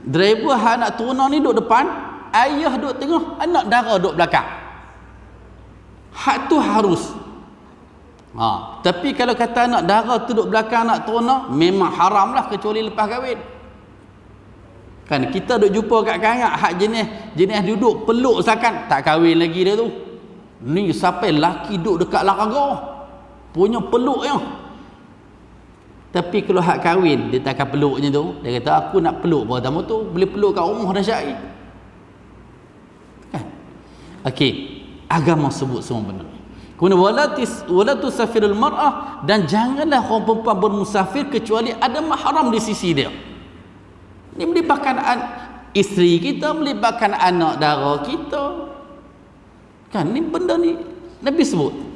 Speaker 1: driver hak nak turun ni duduk depan, ayah duduk tengah, anak dara duduk belakang. Hak tu harus. Tapi kalau kata anak dara tu duduk belakang nak turun, memang haram lah, kecuali lepas kahwin. Kan, kita duduk jumpa kat kanak hak jenis duduk peluk sakan, tak kahwin lagi dia tu. Ni sampai laki duduk dekat larang punya peluk yang. Tapi kalau hak kahwin, dia takkan peluknya tu, dia kata aku nak peluk pertama tu, boleh peluk kat rumah dah syai. Kan? Okey, agama sebut semua benda ni. Kemudian wala tusafirul mar'ah, dan janganlah orang perempuan bermusafir kecuali ada mahram di sisi dia. Ini melibatkan isteri kita, melibatkan anak dara kita. Kan, ni benda ni Nabi sebut.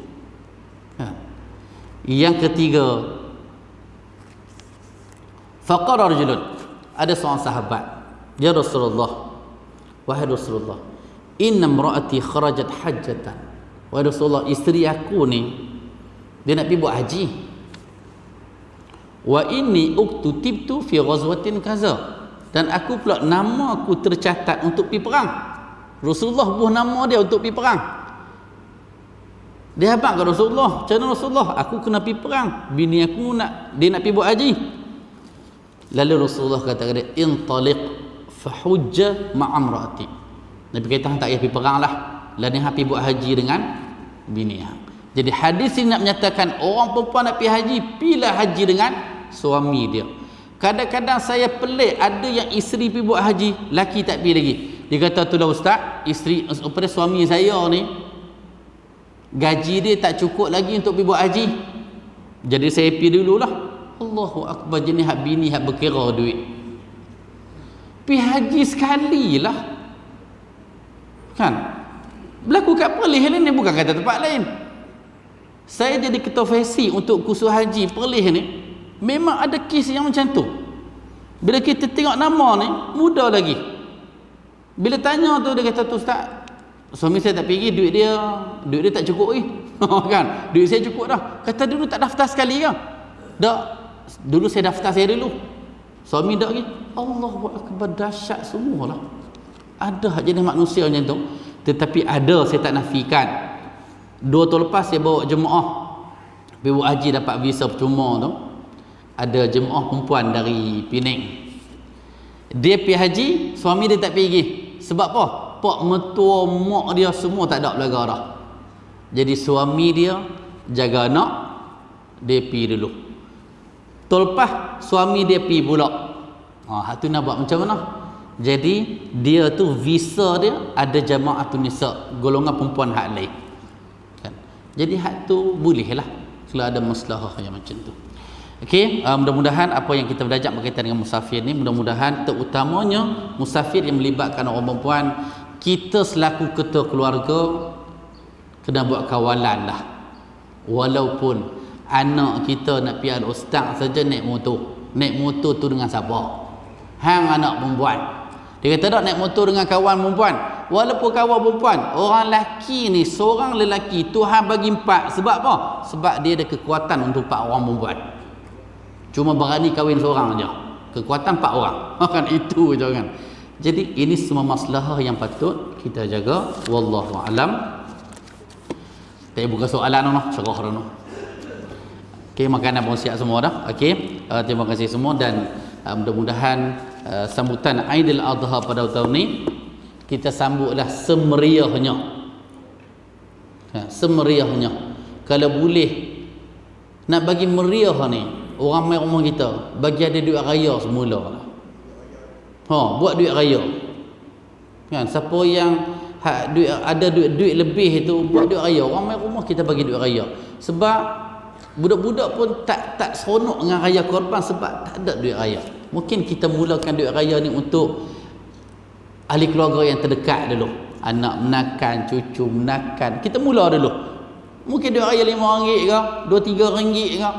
Speaker 1: Yang ketiga, faqara rajulun, ada seorang sahabat, ya Rasulullah, wahai Rasulullah, inna imraati kharajat hajjatan. Wahai Rasulullah, isteri aku ni dia nak pergi buat haji. Wa inni uktutibtu fi ghazwatin kaza. Dan aku pula nama aku tercatat untuk pergi perang. Rasulullah buah nama dia untuk pergi perang. Dia habaq ke Rasulullah, macam mana Rasulullah? Aku kena pergi perang. Bini aku dia nak pergi buat haji. Lalu Rasulullah kata kepada dia, intaliq fahujja ma'amraati. Nabi kata hang tak payah pergi perang lah. Lain hang pergi buat haji dengan bini hang. Jadi hadis ini nak menyatakan orang perempuan nak pergi haji, pilah haji dengan suami dia. Kadang-kadang saya pelik, ada yang isteri pergi buat haji, laki tak pergi lagi. Dia kata, itulah ustaz, isteri pada suami saya ni gaji dia tak cukup lagi untuk pergi buat haji, jadi saya pergi dululah. Allahu akbar. Jenis hak bini hak berkira duit, pergi haji sekali lah kan. Berlaku kat Perlis ni, bukan kata tempat lain. Saya jadi ketua faisi untuk kursus haji Perlis ni, memang ada kes yang macam tu. Bila kita tengok nama ni muda lagi, bila tanya tu dia kata, tu ustaz, suami saya tak pergi, duit dia tak cukup kan, duit saya cukup dah. Kata dulu tak daftar sekali ke? Tak, dulu saya daftar saya dulu, suami tak pergi. Allahu akbar, dahsyat semualah. Ada jenis manusia macam tu. Tetapi ada, saya tak nafikan. 2 tahun lepas saya bawa jemaah pergi buat haji, dapat visa percuma tu. Ada jemaah perempuan dari Penang, dia pergi haji, suami dia tak pergi. Sebab apa? Pak mertua mak dia semua tak ada belaga dah. Jadi suami dia jaga anak, dia pergi dulu. Tahun lepas suami dia pergi pula. Hak tu nak buat macam mana? Jadi dia tu visa dia ada jama'atun nisa, golongan perempuan hak lain kan? Jadi hak tu boleh lah kalau ada masalah yang macam tu. Okey, mudah-mudahan apa yang kita belajar berkaitan dengan musafir ni, mudah-mudahan terutamanya musafir yang melibatkan orang perempuan, kita selaku ketua keluarga kena buat kawalan lah. Walaupun anak kita nak pergi al-ustaz saja naik motor tu dengan siapa? Hang anak perempuan. Dia kata tak, naik motor dengan kawan perempuan. Walaupun kawan perempuan, orang lelaki ni, seorang lelaki Tuhan bagi 4. Sebab apa? Sebab dia ada kekuatan untuk 4 orang perempuan. Cuma berani kahwin seorang aja, kekuatan 4 orang kan, itu je kan. Jadi ini semua masalah yang patut kita jaga. Wallahu alam. Tak buka soalan noh, cerah noh. Okey, makanan pun siap semua dah. Okey, terima kasih semua dan mudah-mudahan sambutan Aidil Adha pada tahun ni kita sambutlah semeriahnya. Semeriahnya. Kalau boleh nak bagi meriah ni, orang mai rumah kita bagi ada duit raya semula. Buat duit raya. Kan, siapa yang ada duit lebih itu buat duit raya. Orang mai rumah kita bagi duit raya. Sebab budak-budak pun tak seronok dengan raya korban sebab tak ada duit raya. Mungkin kita mulakan duit raya ni untuk ahli keluarga yang terdekat dulu. Anak menakan, cucu menakan. Kita mula dulu. Mungkin duit raya RM5 ke, RM2-3 ke.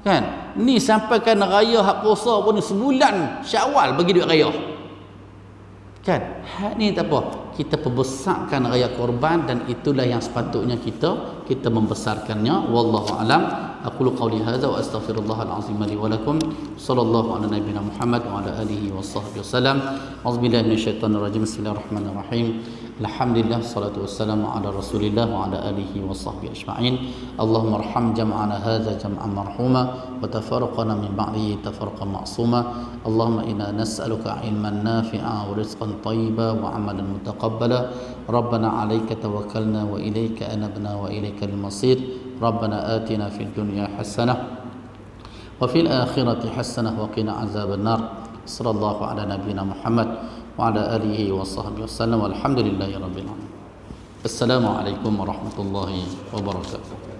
Speaker 1: Kan? Ni sampaikan raya hak puasa pun sebulan Syawal bagi duit raya. Kan? Hak ni tak apa. Kita perbesarkan raya korban dan itulah yang sepatutnya kita membesarkannya. Wallahu alam. Aqulu qawli hadza wa astaghfirullahal azim li wa lakum. Sallallahu ala nabiyyina Muhammad wa ala alihi washabbihi wasallam. Auzubillahi minasyaitonir rajim. Bismillahirrahmanirrahim. Alhamdulillah, salatu wassalamu ala Rasulillah wa ala alihi washabbihi ajma'in. Allahumma arham jam'ana hadza jam'an marhuma wa tafarraqana min ba'dihi tafarruqan ma'suma. Allahumma inna nas'aluka ilman nafi'a wa rizqan thayyiban wa 'amalan mutaqabbala. Rabbana 'alaika tawakkalna wa ilaika anabna wa ilaikal masir. Rabbana atina fid dunya hasanah wa fil akhirati hasanah wa qina azaban nar. Sallallahu ala nabiyyina Muhammad wa ala alihi wa sahbihi wasallam. Walhamdulillahi rabbil alamin. Assalamualaikum warahmatullahi wabarakatuh.